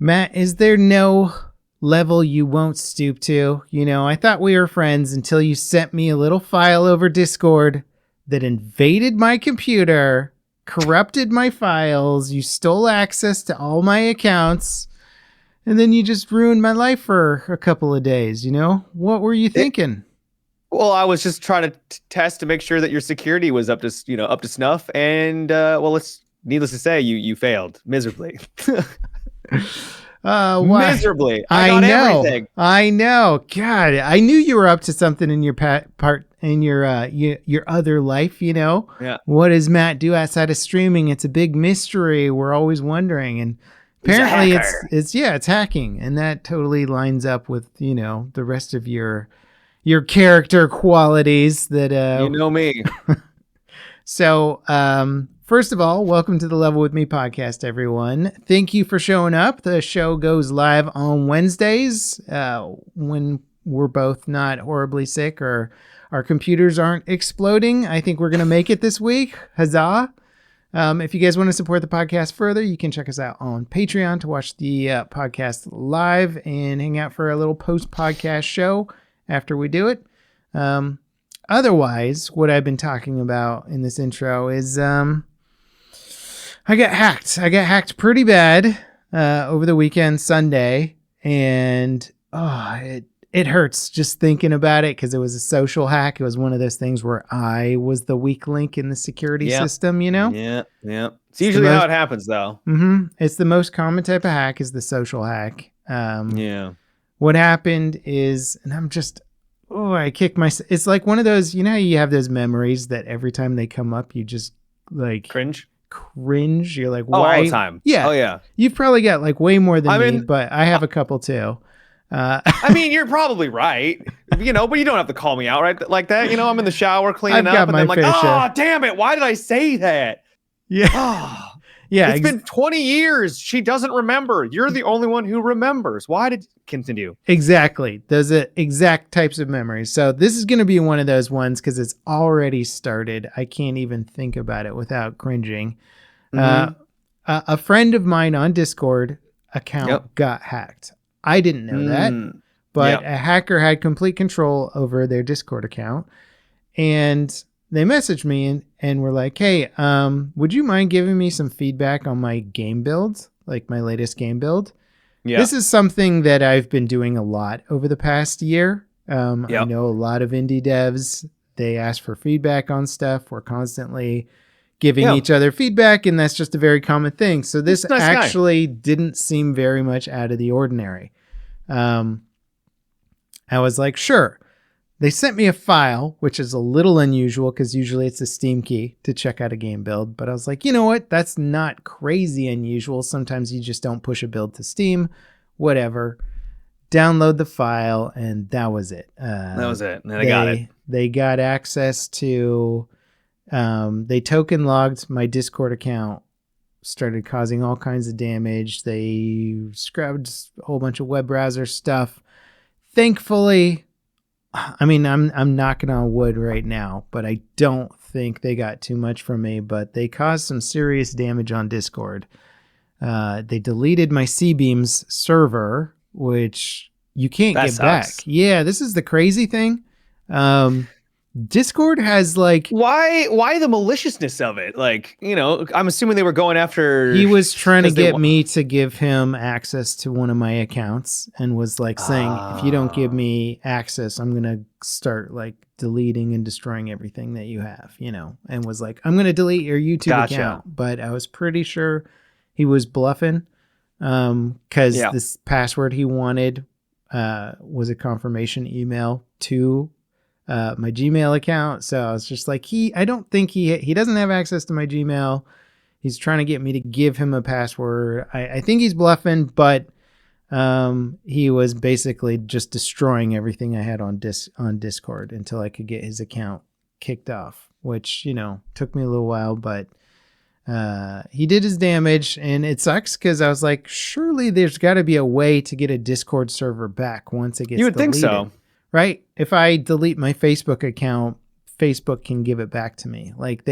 Matt, is there no level you won't stoop to? You know, I thought we were friends until you sent me a little file over Discord that invaded my computer, corrupted my files, you stole access to all my accounts, and then you just ruined my life for a couple of days, you know? What were you thinking? Well, I was just trying to test to make sure that your security was up to snuff, and needless to say, you failed miserably. Miserably. I got know. Everything. I know. God, I knew you were up to something in your part in your other life. You know. Yeah. What does Matt do outside of streaming? It's a big mystery. We're always wondering, and apparently it's hacking, and that totally lines up with the rest of your character qualities that you know me. So, first of all, welcome to the Level With Me podcast, everyone. Thank you for showing up. The show goes live on Wednesdays when we're both not horribly sick or our computers aren't exploding. I think we're going to make it this week. Huzzah. If you guys want to support the podcast further, you can check us out on Patreon to watch the podcast live and hang out for a little post-podcast show after we do it. Otherwise, what I've been talking about in this intro is I got hacked. I got hacked pretty bad over the weekend, Sunday, and it hurts just thinking about it because it was a social hack. It was one of those things where I was the weak link in the security system, you know? Yeah. It's usually how it happens, though. Mm-hmm. It's the most common type of hack is the social hack. What happened is, and I'm just... I kick myself. It's like one of those, you know how you have those memories that every time they come up, you just like cringe. You're like, why? All the time. Yeah. Oh, yeah. You've probably got like way more than me, but I have a couple too. I mean, you're probably right, but you don't have to call me out right like that. I'm in the shower cleaning up and I'm like, damn it. Why did I say that? Yeah. Yeah. It's been 20 years. She doesn't remember. You're the only one who remembers. Why did continue? Exactly. Those are exact types of memories. So this is going to be one of those ones because it's already started. I can't even think about it without cringing. Mm-hmm. A friend of mine on Discord account got hacked. I didn't know that, but a hacker had complete control over their Discord account, and they messaged me and were like, hey, would you mind giving me some feedback on my game build, like my latest game build? Yeah. This is something that I've been doing a lot over the past year. I know a lot of indie devs, they ask for feedback on stuff. We're constantly giving each other feedback, and that's just a very common thing. So this actually didn't seem very much out of the ordinary. I was like, sure. They sent me a file, which is a little unusual because usually it's a Steam key to check out a game build. But I was like, you know what? That's not crazy unusual. Sometimes you just don't push a build to Steam, whatever. Download the file, and that was it. That was it. And I got it. They got access to, they token logged my Discord account, started causing all kinds of damage. They scrubbed a whole bunch of web browser stuff. Thankfully, I mean, I'm knocking on wood right now, but I don't think they got too much from me, but they caused some serious damage on Discord. They deleted my C-Beams server, which you can't get back. Yeah, this is the crazy thing. Discord has like... Why the maliciousness of it? Like, I'm assuming they were going after... He was trying to get me to give him access to one of my accounts and was like saying, if you don't give me access, I'm going to start like deleting and destroying everything that you have, and was like, I'm going to delete your YouTube account. But I was pretty sure he was bluffing because this password he wanted was a confirmation email to my Gmail account. So I was just like, I don't think he doesn't have access to my Gmail. He's trying to get me to give him a password. I think he's bluffing, but he was basically just destroying everything I had on Discord until I could get his account kicked off, which, took me a little while, but he did his damage, and it sucks because I was like, surely there's got to be a way to get a Discord server back once it gets deleted. You would think so. Right? If I delete my Facebook account, Facebook can give it back to me. Like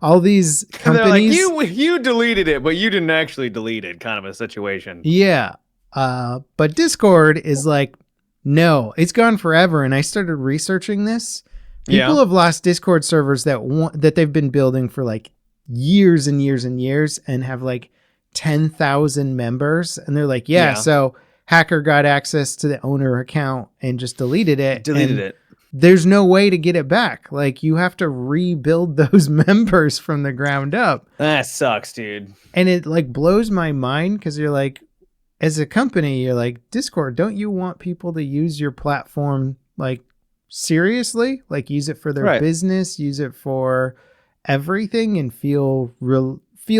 all these companies. They're like, you deleted it, but you didn't actually delete it, kind of a situation. Yeah. But Discord is like, no, it's gone forever. And I started researching this. People have lost Discord servers that they've been building for like years and years and years and have like 10,000 members. And they're like, so hacker got access to the owner account and just deleted it. There's no way to get it back. Like, you have to rebuild those members from the ground up. That sucks, dude. And it like blows my mind because you're like, as a company, you're like, Discord, don't you want people to use your platform like seriously? Like, use it for their business, use it for everything, and feel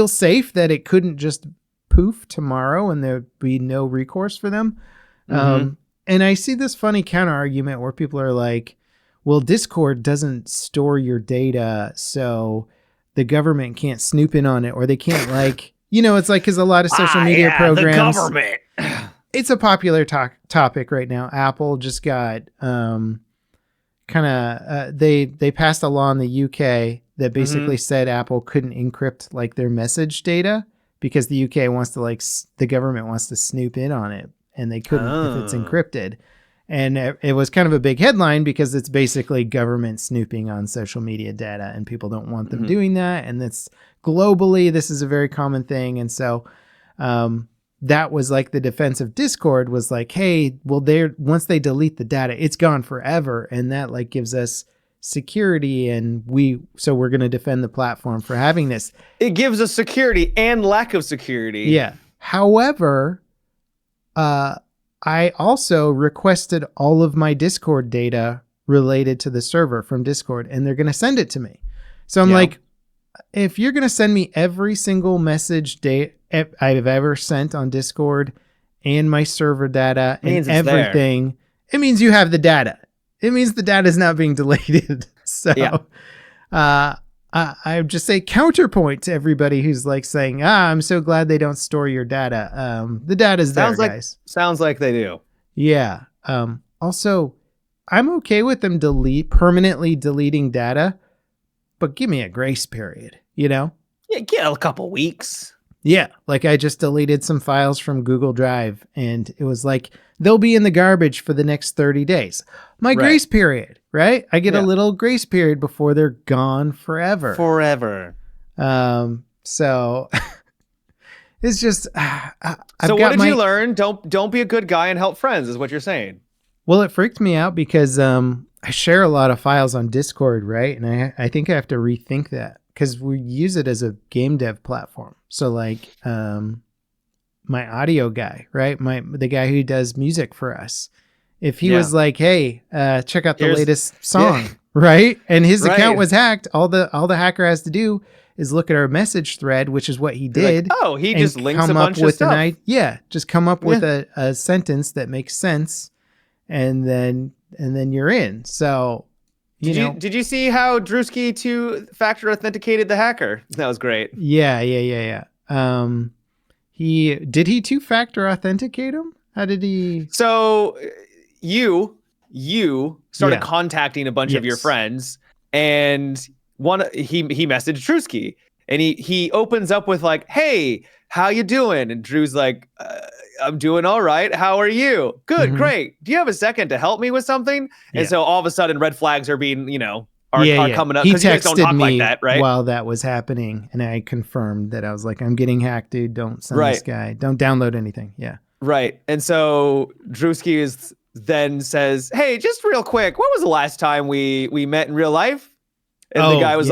safe that it couldn't just poof tomorrow and there'd be no recourse for them. And I see this funny counter argument where people are like, well, Discord doesn't store your data, so the government can't snoop in on it, or they can't like, it's like, because a lot of social media programs, the government. It's a popular topic right now. Apple just got they passed a law in the UK that basically said Apple couldn't encrypt like their message data because the UK wants to the government wants to snoop in on it, and they couldn't if it's encrypted. And it was kind of a big headline because it's basically government snooping on social media data, and people don't want them doing that. And that's globally, this is a very common thing. And so that was like the defense of Discord was like, hey, well, once they delete the data, it's gone forever. And that like gives us security, and so we're going to defend the platform for having this. It gives us security and lack of security. Yeah. However, I also requested all of my Discord data related to the server from Discord, and they're going to send it to me. So I'm like, if you're going to send me every single message I've ever sent on Discord and my server data and everything, it means you have the data. It means the data is not being deleted. So I just say counterpoint to everybody who's like saying, I'm so glad they don't store your data. The data's there, guys. Sounds like they do. Yeah. Also, I'm okay with them permanently deleting data, but give me a grace period, Yeah, get a couple weeks. Yeah, like I just deleted some files from Google Drive, and it was like, they'll be in the garbage for the next 30 days. My grace period, right? I get a little grace period before they're gone forever. So it's just... so what did you learn? Don't be a good guy and help friends is what you're saying. Well, it freaked me out because I share a lot of files on Discord, right? And I think I have to rethink that because we use it as a game dev platform. So like my audio guy, right? The guy who does music for us. If he was like, hey, check out the latest song, right? And his account was hacked, all the hacker has to do is look at our message thread, which is what he did. Like, he just links a bunch of stuff. Just come up with a sentence that makes sense, and then you're in. So, did you see how Drewski two-factor authenticated the hacker? That was great. Yeah. He two-factor authenticate him? How did he? So you started contacting a bunch of your friends, and he messaged Drewski, and he opens up with like, hey, how you doing? And Drew's like, I'm doing all right. How are you? Good, great. Do you have a second to help me with something? And so all of a sudden red flags are being, are coming up. He because you guys don't talk me like that, right? While that was happening, and I confirmed that I was like, I'm getting hacked, dude. Don't send this guy. Don't download anything. Yeah. Right. And so Drewski then says, hey, just real quick, when was the last time we met in real life? And the guy was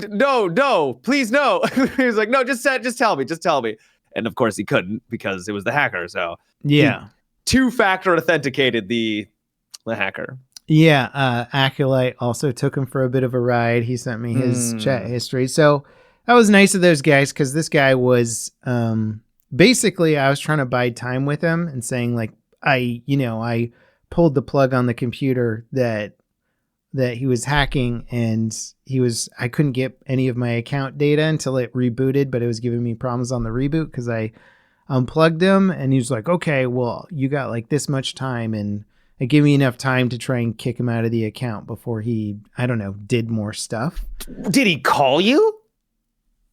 no, please no. He was like, no, just tell me. And of course he couldn't because it was the hacker. So he two-factor authenticated the hacker. Yeah. Acolyte also took him for a bit of a ride. He sent me his chat history. So that was nice of those guys, because this guy was basically, I was trying to bide time with him and saying like, I pulled the plug on the computer that he was hacking, and I couldn't get any of my account data until it rebooted, but it was giving me problems on the reboot because I unplugged him, and he was like, okay, well, you got like this much time, and it gave me enough time to try and kick him out of the account before he, I don't know, did more stuff. Did he call you?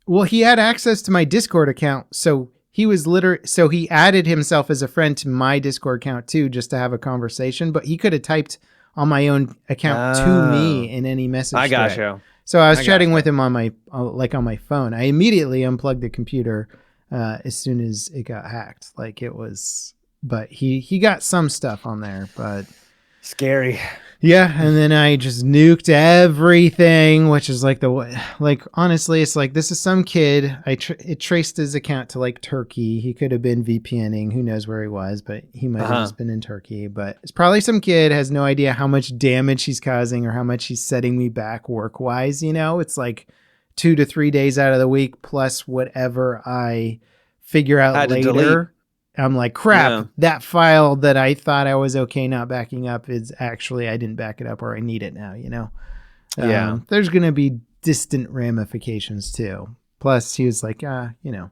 Well, he had access to my Discord account, so he was so he added himself as a friend to my Discord account too, just to have a conversation. But he could have typed on my own account to me in any message. I got you. So I was chatting with him on my on my phone. I immediately unplugged the computer as soon as it got hacked. Like it was, but he got some stuff on there, but scary. Yeah, and then I just nuked everything, which is like honestly, it's like this is some kid. It traced his account to like Turkey. He could have been VPNing. Who knows where he was, but he might have just been in Turkey. But it's probably some kid has no idea how much damage he's causing or how much he's setting me back work wise. You know, it's like 2 to 3 days out of the week plus whatever I figure out later. I'm like, crap, that file that I thought I was okay not backing up is actually, I didn't back it up or I need it now, you know? There's going to be distant ramifications too. Plus he was like, you know,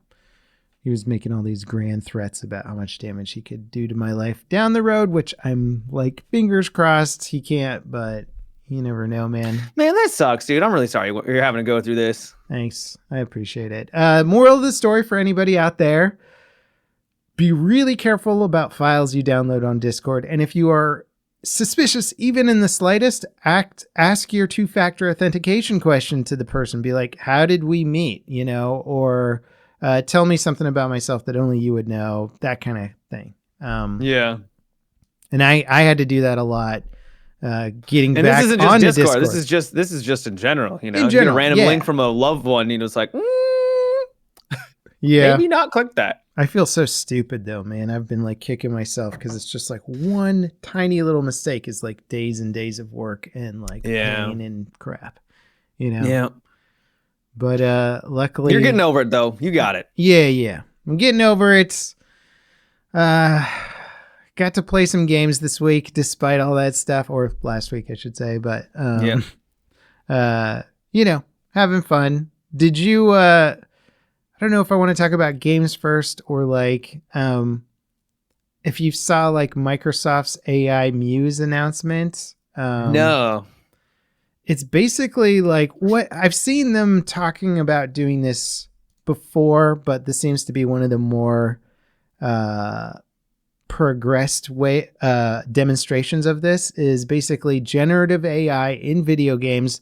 he was making all these grand threats about how much damage he could do to my life down the road, which I'm like, fingers crossed he can't, but you never know, man. Man, that sucks, dude. I'm really sorry you're having to go through this. Thanks. I appreciate it. Moral of the story for anybody out there. Be really careful about files you download on Discord. And if you are suspicious, even in the slightest, ask your 2-factor authentication question to the person. Be like, how did we meet? You know, or tell me something about myself that only you would know, that kind of thing. And I had to do that a lot. Getting and back this isn't just Discord. This is just in general, you know, in general, you get a random link from a loved one, you know, it's like, maybe not click that. I feel so stupid though, man. I've been like kicking myself because it's just like one tiny little mistake is like days and days of work and like pain and crap, you know? Yeah. But luckily you're getting over it though. You got it. Yeah. I'm getting over it. Got to play some games this week despite all that stuff, or last week I should say, but you know, having fun. Did you I don't know if I want to talk about games first or like if you saw like Microsoft's AI Muse announcement. No. It's basically like what I've seen them talking about doing this before, but this seems to be one of the more progressed way demonstrations of this is basically generative AI in video games,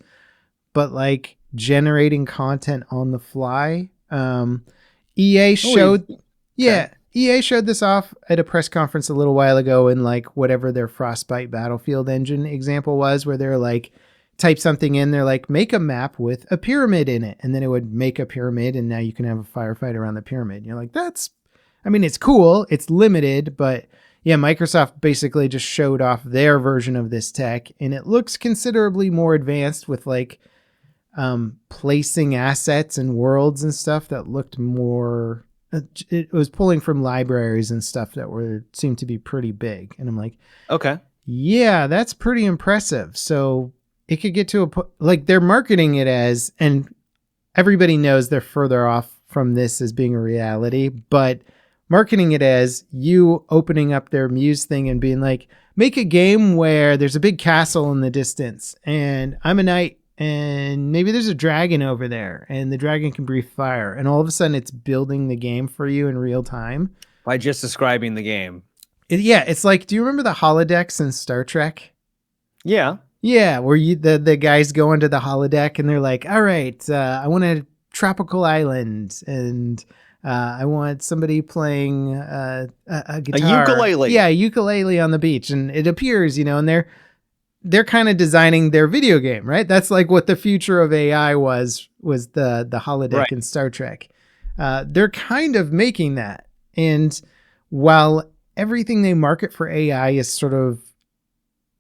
but like generating content on the fly. EA showed EA showed this off at a press conference a little while ago in like whatever their Frostbite Battlefield engine example was, where they're like type something in, they're like make a map with a pyramid in it, and then it would make a pyramid and now you can have a firefight around the pyramid. And you're like, it's cool, it's limited, but yeah, Microsoft basically just showed off their version of this tech and it looks considerably more advanced with like placing assets and worlds and stuff that looked more, it was pulling from libraries and stuff that seemed to be pretty big. And I'm like, okay, yeah, that's pretty impressive. So it could get to like they're marketing it as, and everybody knows they're further off from this as being a reality, but marketing it as you opening up their Muse thing and being like, make a game where there's a big castle in the distance and I'm a knight and maybe there's a dragon over there and the dragon can breathe fire. And all of a sudden it's building the game for you in real time. By just describing the game. It's like, do you remember the holodecks in Star Trek? Yeah. Yeah, where the guys go into the holodeck and they're like, all right, I want a tropical island and I want somebody playing a guitar. A ukulele. Yeah, a ukulele on the beach. And it appears, you know, and they're kind of designing their video game, right? That's like what the future of AI was the holodeck in Star Trek. They're kind of making that. And while everything they market for AI is sort of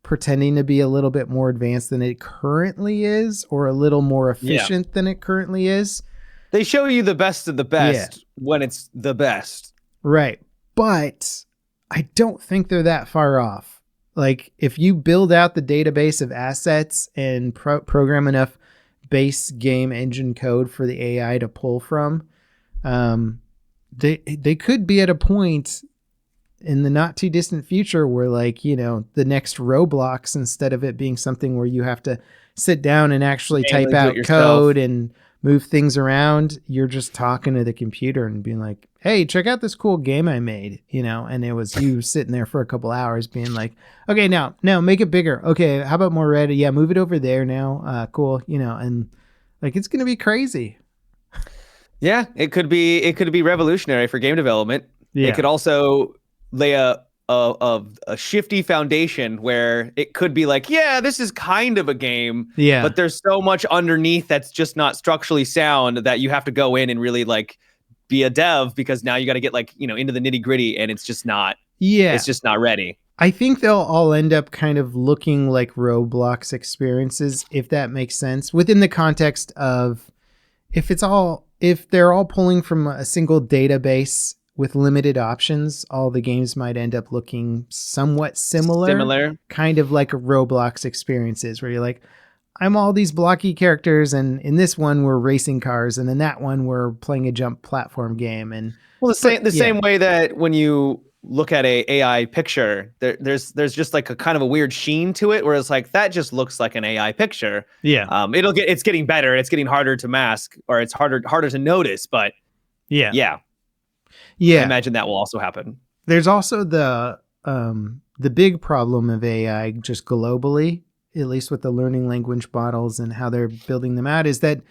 pretending to be a little bit more advanced than it currently is, or a little more efficient than it currently is, they show you the best of the best when it's the best. Right. But I don't think they're that far off. Like if you build out the database of assets and program enough base game engine code for the AI to pull from, they could be at a point in the not too distant future where like, you know, the next Roblox, instead of it being something where you have to sit down and actually type out code and move things around, you're just talking to the computer and being like, hey, check out this cool game I made, you know, and it was you sitting there for a couple hours being like, okay, now make it bigger. Okay, how about more red? Yeah, move it over there now. Cool, you know, and like it's gonna be crazy. Yeah, it could be revolutionary for game development. Yeah. It could also lay a shifty foundation where it could be like, yeah, this is kind of a game, but there's so much underneath that's just not structurally sound that you have to go in and really like be a dev, because now you got to get like, you know, into the nitty gritty, and it's just not ready. I think they'll all end up kind of looking like Roblox experiences, if that makes sense, within the context of if they're all pulling from a single database with limited options, all the games might end up looking somewhat similar, kind of like a Roblox experiences where you're like, I'm all these blocky characters, and in this one we're racing cars, and in that one we're playing a jump platform game. And same way that when you look at a AI picture, there's just like a kind of a weird sheen to it, where it's like that just looks like an AI picture. Yeah. It's getting better. It's getting harder to mask, or it's harder to notice. But yeah. I imagine that will also happen. There's also the big problem of AI just globally, at least with the learning language models and how they're building them out, is that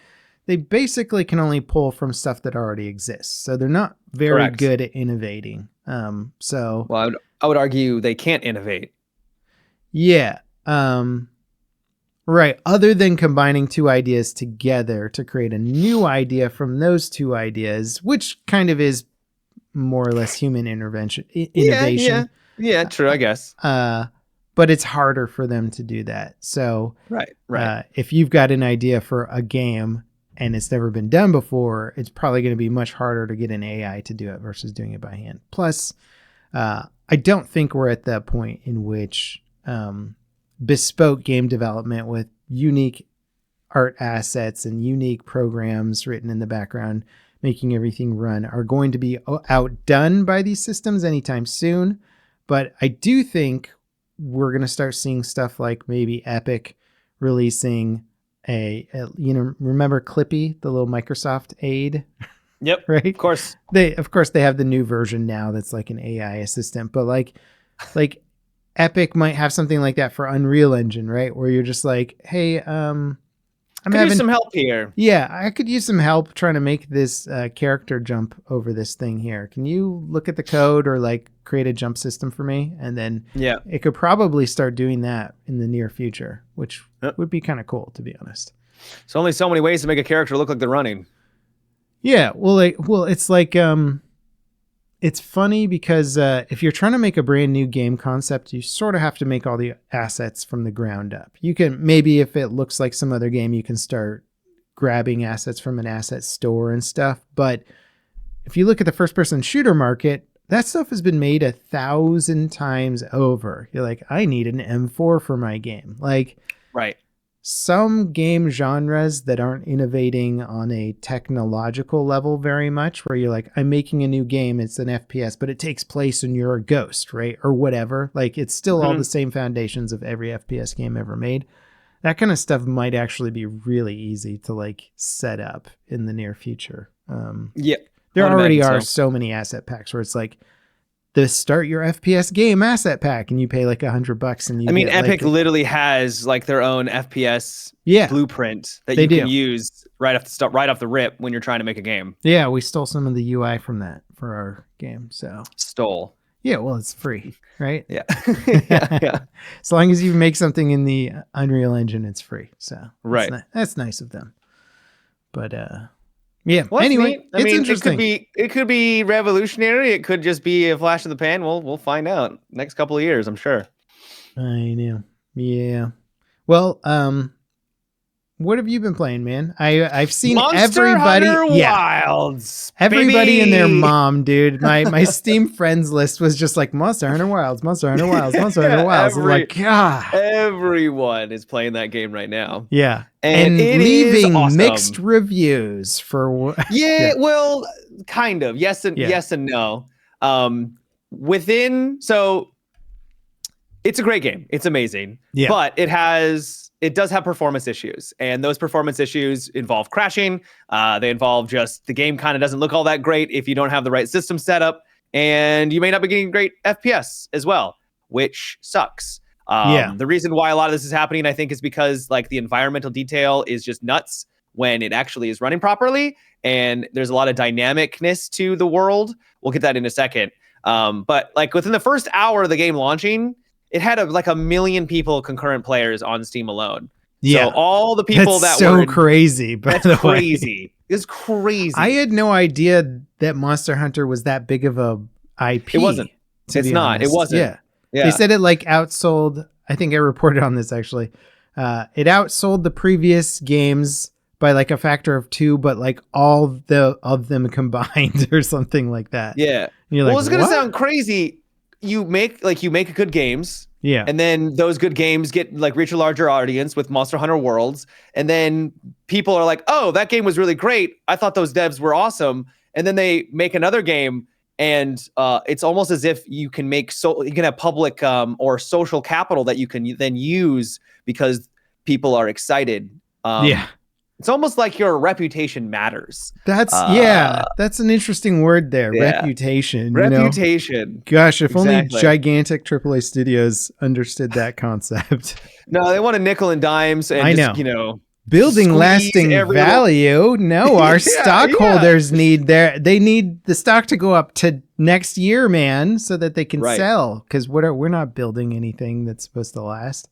they basically can only pull from stuff that already exists. So they're not very good at innovating. Well, I would argue they can't innovate. Yeah. Right. Other than combining two ideas together to create a new idea from those two ideas, which kind of is more or less human innovation. Yeah, true, I guess. But it's harder for them to do that. So right. If you've got an idea for a game and it's never been done before, it's probably going to be much harder to get an AI to do it versus doing it by hand. Plus, I don't think we're at that point in which bespoke game development with unique art assets and unique programs written in the background making everything run are going to be outdone by these systems anytime soon. But I do think we're going to start seeing stuff like maybe Epic releasing remember Clippy, the little Microsoft aid? Yep. Right. Of course they have the new version now that's like an AI assistant, but like Epic might have something like that for Unreal Engine, right? Where you're just like, hey, I'm having some help here. Yeah, I could use some help trying to make this character jump over this thing here. Can you look at the code or like create a jump system for me? And then it could probably start doing that in the near future, which would be kind of cool, to be honest. There's only so many ways to make a character look like they're running. Yeah, well, it's like it's funny because if you're trying to make a brand new game concept, you sort of have to make all the assets from the ground up. You can maybe, if it looks like some other game, you can start grabbing assets from an asset store and stuff. But if you look at the first person shooter market, that stuff has been made 1,000 times over. You're like, I need an M4 for my game. Like, right. Some game genres that aren't innovating on a technological level very much, where you're like, I'm making a new game, it's an FPS, but it takes place and you're a ghost, right? Or whatever. Like, it's still all the same foundations of every FPS game ever made. That kind of stuff might actually be really easy to like set up in the near future. There already are so many asset packs where it's like, the start your FPS game asset pack, and you pay like $100 and you Epic literally has like their own FPS blueprint that you can use right off the rip when you're trying to make a game. Yeah, we stole some of the UI from that for our game. So stole. Yeah, well, it's free, right? Yeah. yeah. As long as you make something in the Unreal Engine, it's free. So that's nice of them. But yeah. Well, anyway, it's interesting. It could be revolutionary. It could just be a flash in the pan. We'll find out next couple of years, I'm sure. I know. Yeah. Well, what have you been playing, man? I've seen Monster everybody. Hunter Wilds. Everybody and their mom, dude. My Steam friends list was just like Monster Hunter Wilds, Monster Hunter Wilds, Monster Hunter Wilds. I'm like, God. Everyone is playing that game right now. Yeah. And leaving awesome. Mixed reviews for well, kind of. Yes and no. so it's a great game. It's amazing. Yeah. But it does have performance issues. And those performance issues involve crashing. They involve just the game kind of doesn't look all that great if you don't have the right system set up. And you may not be getting great FPS as well, which sucks. The reason why a lot of this is happening, I think, is because like the environmental detail is just nuts when it actually is running properly. And there's a lot of dynamicness to the world. We'll get that in a second. But like within the first hour of the game launching, it had like 1 million people concurrent players on Steam alone. Yeah. So all the people that's that so crazy. That's crazy. It's crazy. I had no idea that Monster Hunter was that big of a IP. It wasn't. It's not. Honest. It wasn't. Yeah. Yeah. They said it like outsold. I think I reported on this actually. It outsold the previous games by like a factor of 2, but like all of them combined or something like that. Yeah. Well, it's gonna sound crazy. You make good games. Yeah. And then those good games reach a larger audience with Monster Hunter Worlds. And then people are like, oh, that game was really great. I thought those devs were awesome. And then they make another game. And it's almost as if you can have public or social capital that you can then use because people are excited. It's almost like your reputation matters. That's an interesting word there. Yeah. Reputation. Reputation. You know? Gosh, if only gigantic AAA studios understood that concept. No, they want a nickel and dimes and building lasting value. No, our stockholders need the stock to go up to next year, man, so that they can sell. Because we're not building anything that's supposed to last.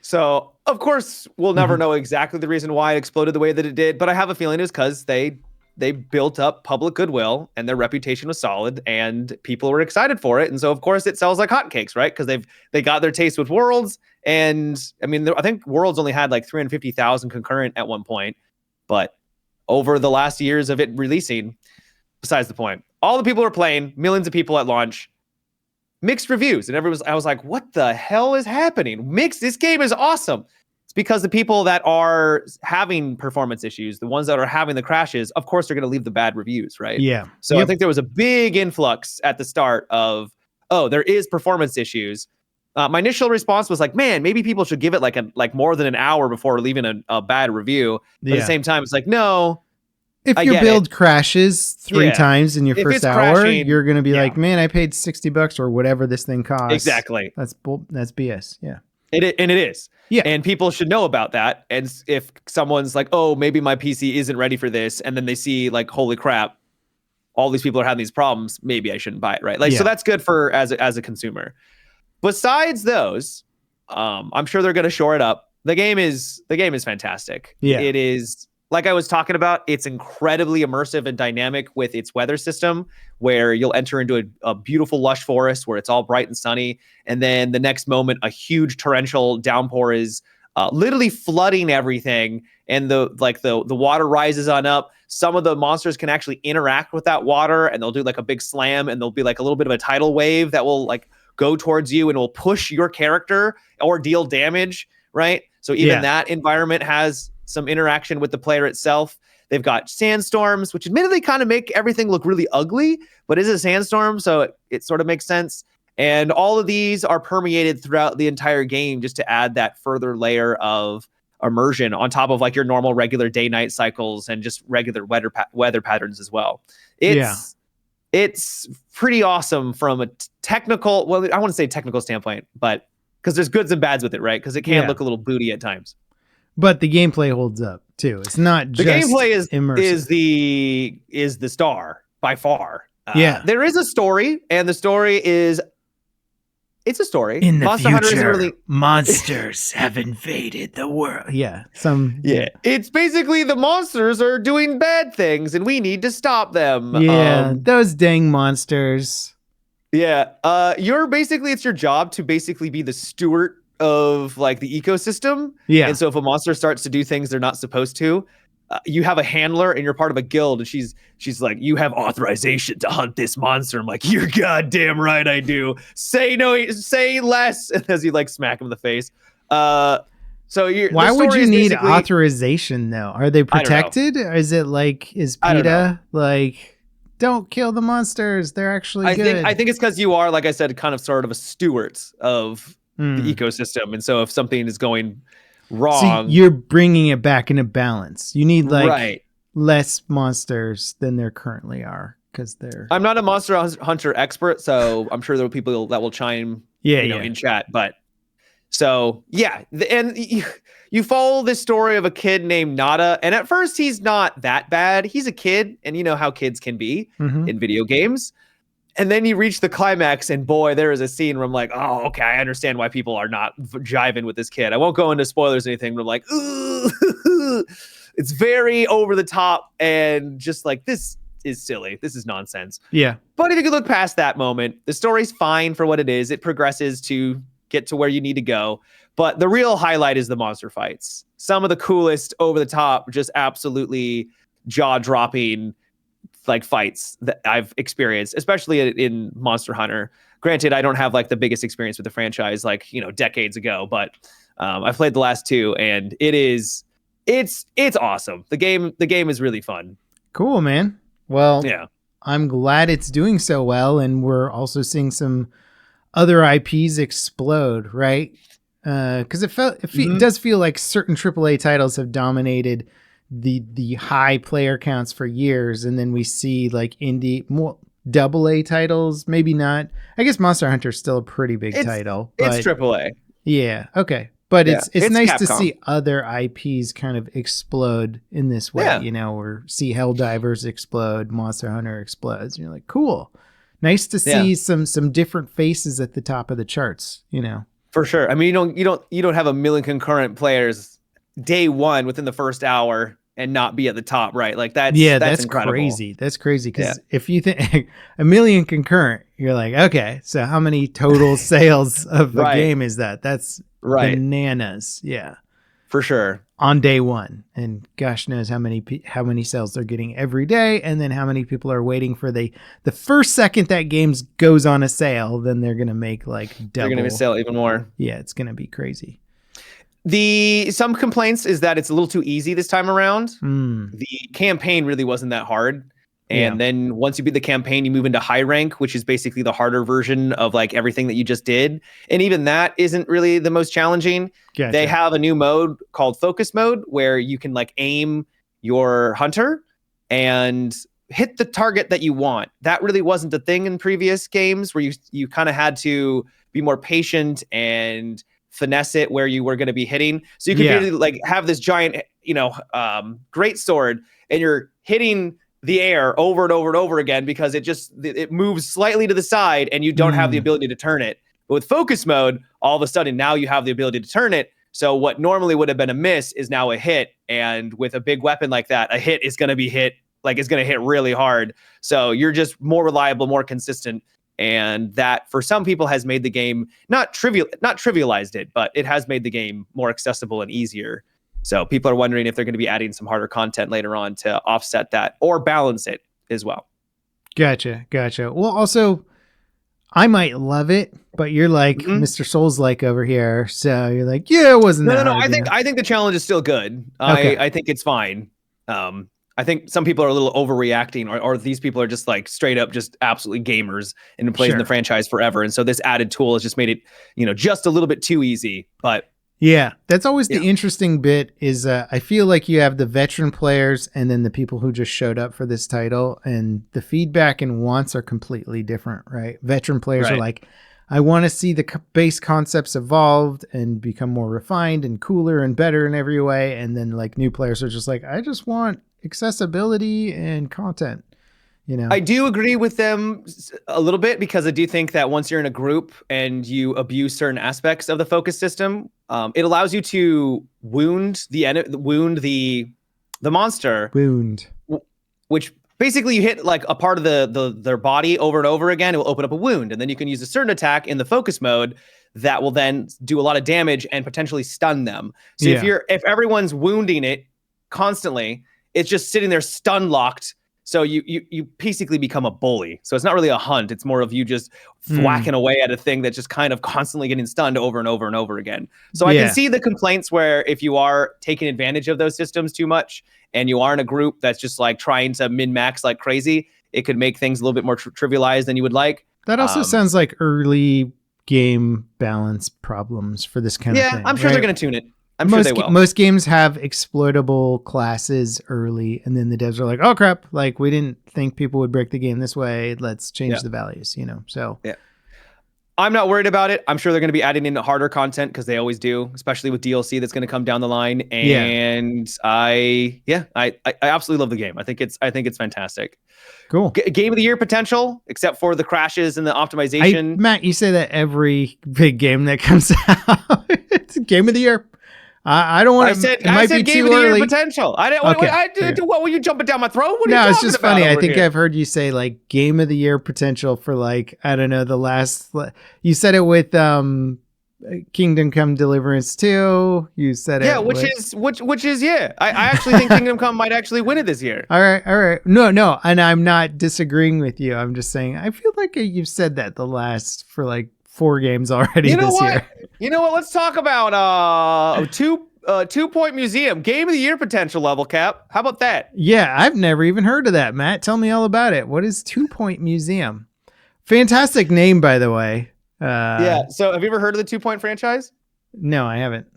So, of course, we'll never know exactly the reason why it exploded the way that it did, but I have a feeling it's because they built up public goodwill and their reputation was solid and people were excited for it. And so, of course, it sells like hotcakes, right? Because they got their taste with Worlds. And I mean, I think Worlds only had like 350,000 concurrent at one point, but over the last years of it releasing, besides the point, all the people were playing, millions of people at launch, mixed reviews. And I was like, what the hell is happening? This game is awesome. It's because the people that are having performance issues, the ones that are having the crashes, of course, they're going to leave the bad reviews, right? Yeah. So I think there was a big influx at the start of, oh, there is performance issues. My initial response was like, man, maybe people should give it like more than an hour before leaving a bad review. But at the same time, it's like, no. If your build crashes 3 times in your first hour, you're going to be like, man, I paid $60 or whatever this thing costs. Exactly. That's BS. Yeah. It is. Yeah. And people should know about that. And if someone's like, oh, maybe my PC isn't ready for this, and then they see like, holy crap, all these people are having these problems, maybe I shouldn't buy it, right? So that's good for as a consumer. Besides those, I'm sure they're going to shore it up. The game is fantastic. Yeah. It is. Like I was talking about, it's incredibly immersive and dynamic with its weather system, where you'll enter into a beautiful lush forest where it's all bright and sunny. And then the next moment, a huge torrential downpour is literally flooding everything. And the water rises on up. Some of the monsters can actually interact with that water and they'll do like a big slam and there'll be like a little bit of a tidal wave that will like go towards you and will push your character or deal damage, right? So even that environment has some interaction with the player itself. They've got sandstorms, which admittedly kind of make everything look really ugly, but it's a sandstorm, so it sort of makes sense. And all of these are permeated throughout the entire game just to add that further layer of immersion on top of like your normal regular day-night cycles and just regular weather patterns as well. It's pretty awesome from a technical, well, I want to say technical standpoint, but because there's goods and bads with it, right? Because it can look a little booty at times. But the gameplay holds up too. It's not just the gameplay immersive. is the star by far. There is a story, and the story is it's a story. In the Monster future, Hunter isn't really... monsters have invaded the world. It's basically the monsters are doing bad things, and we need to stop them. Those dang monsters. It's your job to basically be the steward of like the ecosystem. And so if a monster starts to do things they're not supposed to, you have a handler and you're part of a guild, and she's like, you have authorization to hunt this monster. I'm like, you're goddamn right I do. Say less. And as you like smack him in the face. Why would you need authorization though? Are they protected? Or is it like, is PETA like don't kill the monsters. They're actually good. I think it's because you are, like I said, kind of sort of a steward of the ecosystem. And so if something is going wrong, so you're bringing it back into balance. You need right. less monsters than there currently are. I'm not a Monster Hunter expert, so I'm sure there are people that will chime in chat. But so yeah, and you follow this story of a kid named Nada, and at first he's not that bad. He's a kid, and you know how kids can be in video games. And then you reach the climax, and boy, there is a scene where I'm like, oh, okay, I understand why people are not jiving with this kid. I won't go into spoilers or anything, but I'm like, ooh, it's very over the top, and just like, this is silly. This is nonsense. Yeah. But if you could look past that moment, the story's fine for what it is. It progresses to get to where you need to go. But the real highlight is the monster fights. Some of the coolest, over the top, just absolutely jaw-dropping like fights that I've experienced, especially in Monster Hunter. Granted, I don't have like the biggest experience with the franchise, like, decades ago, but I've played the last two, and it's awesome. The game is really fun. Cool, man. Well, yeah, I'm glad it's doing so well, and we're also seeing some other IPs explode, right? Because it does feel like certain AAA titles have dominated the high player counts for years, and then we see like indie more AA titles. Maybe not. I guess Monster Hunter is still a pretty big title. But it's AAA. Yeah. Okay. But it's nice Capcom to see other IPs kind of explode in this way, or see Helldivers explode, Monster Hunter explodes. And you're like, cool. Nice to see some different faces at the top of the charts, For sure. I mean, you don't have a million concurrent players day one within the first hour and not be at the top, right? Like that's incredible. Crazy. That's crazy. Because if you think a million concurrent, you're like, okay, so how many total sales of the game is that? That's bananas. Yeah, for sure. On day one, and gosh knows how many sales they're getting every day, and then how many people are waiting for the first second that game goes on a sale, then they're gonna make like double. They're gonna sell even more. Yeah, it's gonna be crazy. Some complaints is that it's a little too easy this time around. The campaign really wasn't that hard. And then once you beat the campaign, you move into high rank, which is basically the harder version of like everything that you just did. And even that isn't really the most challenging. Gotcha. They have a new mode called focus mode where you can like aim your hunter and hit the target that you want. That really wasn't the thing in previous games, where you kind of had to be more patient and finesse it where you were going to be hitting. So you could really like have this giant, great sword, and you're hitting the air over and over and over again because it moves slightly to the side and you don't have the ability to turn it. But with focus mode, all of a sudden now you have the ability to turn it. So what normally would have been a miss is now a hit. And with a big weapon like that, a hit is going to be hit, like it's going to hit really hard. So you're just more reliable, more consistent. And that for some people has made the game not trivialized it, but it has made the game more accessible and easier. So people are wondering if they're going to be adding some harder content later on to offset that or balance it as well. Gotcha. Well, also, I might love it, but you're like Mr. Souls-like over here, so you're like, yeah, it wasn't. No. I think the challenge is still good. Okay. I think it's fine. I think some people are a little overreacting, or these people are just like straight up just absolutely gamers and been playing the franchise forever, and so this added tool has just made it, just a little bit too easy. But yeah, that's always the interesting bit is I feel like you have the veteran players and then the people who just showed up for this title, and the feedback and wants are completely different, right? Veteran players are like, I want to see the base concepts evolved and become more refined and cooler and better in every way. And then like new players are just like, I just want accessibility and content. I do agree with them a little bit, because I do think that once you're in a group and you abuse certain aspects of the focus system, it allows you to wound the monster. Which basically you hit like a part of their body over and over again. It will open up a wound, and then you can use a certain attack in the focus mode that will then do a lot of damage and potentially stun them. So if everyone's wounding it constantly, it's just sitting there stun locked. So you basically become a bully. So it's not really a hunt. It's more of you just whacking away at a thing that's just kind of constantly getting stunned over and over and over again. So I can see the complaints where if you are taking advantage of those systems too much and you are in a group that's just like trying to min-max like crazy, it could make things a little bit more trivialized than you would like. That also sounds like early game balance problems for this kind of thing. Yeah, I'm sure they're going to tune it. I'm sure they will. Most games have exploitable classes early, and then the devs are like, "Oh crap! Like we didn't think people would break the game this way. Let's change the values." So yeah, I'm not worried about it. I'm sure they're going to be adding in harder content because they always do, especially with DLC that's going to come down the line. And I absolutely love the game. I think it's fantastic. Cool. Game of the year potential, except for the crashes and the optimization. Matt, you say that every big game that comes out. It's game of the year. I don't want to. I said game of the year potential. I didn't. Okay, what were you jumping down my throat? What are you talking it's just about funny. I think I've heard you say like game of the year potential for like, I don't know, the last. You said it with Kingdom Come Deliverance 2. You said it. Which is I actually think Kingdom Come might actually win it this year. All right. No, and I'm not disagreeing with you. I'm just saying I feel like you've said that the last for like 4 games already this year. You know what? Let's talk about 2 Point Museum game of the year potential LevelCap. How about that? Yeah, I've never even heard of that. Matt, tell me all about it. What is 2 Point Museum? Fantastic name, by the way. So have you ever heard of the 2 Point franchise? No, I haven't.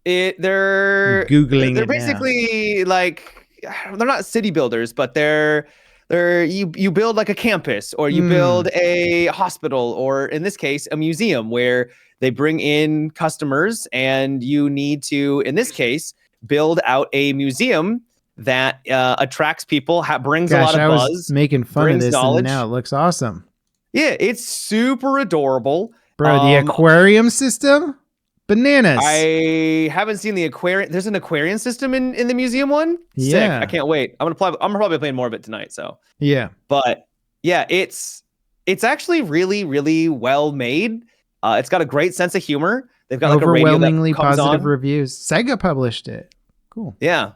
They're Googling. They're basically like, they're not city builders, but they're you build like a campus, or you build a hospital, or in this case a museum, where they bring in customers and you need to, in this case, build out a museum that attracts people, brings a lot of buzz. I was making fun of this, and now it looks awesome. Yeah, it's super adorable. Bro, the aquarium system? Bananas. I haven't seen the aquarium. There's an aquarium system in the museum one. Sick. Yeah. I can't wait. I'm probably be playing more of it tonight. So yeah. But yeah, it's actually really, really well made. It's got a great sense of humor. They've got like a radio that comes positive reviews. Sega published it. Cool. Yeah.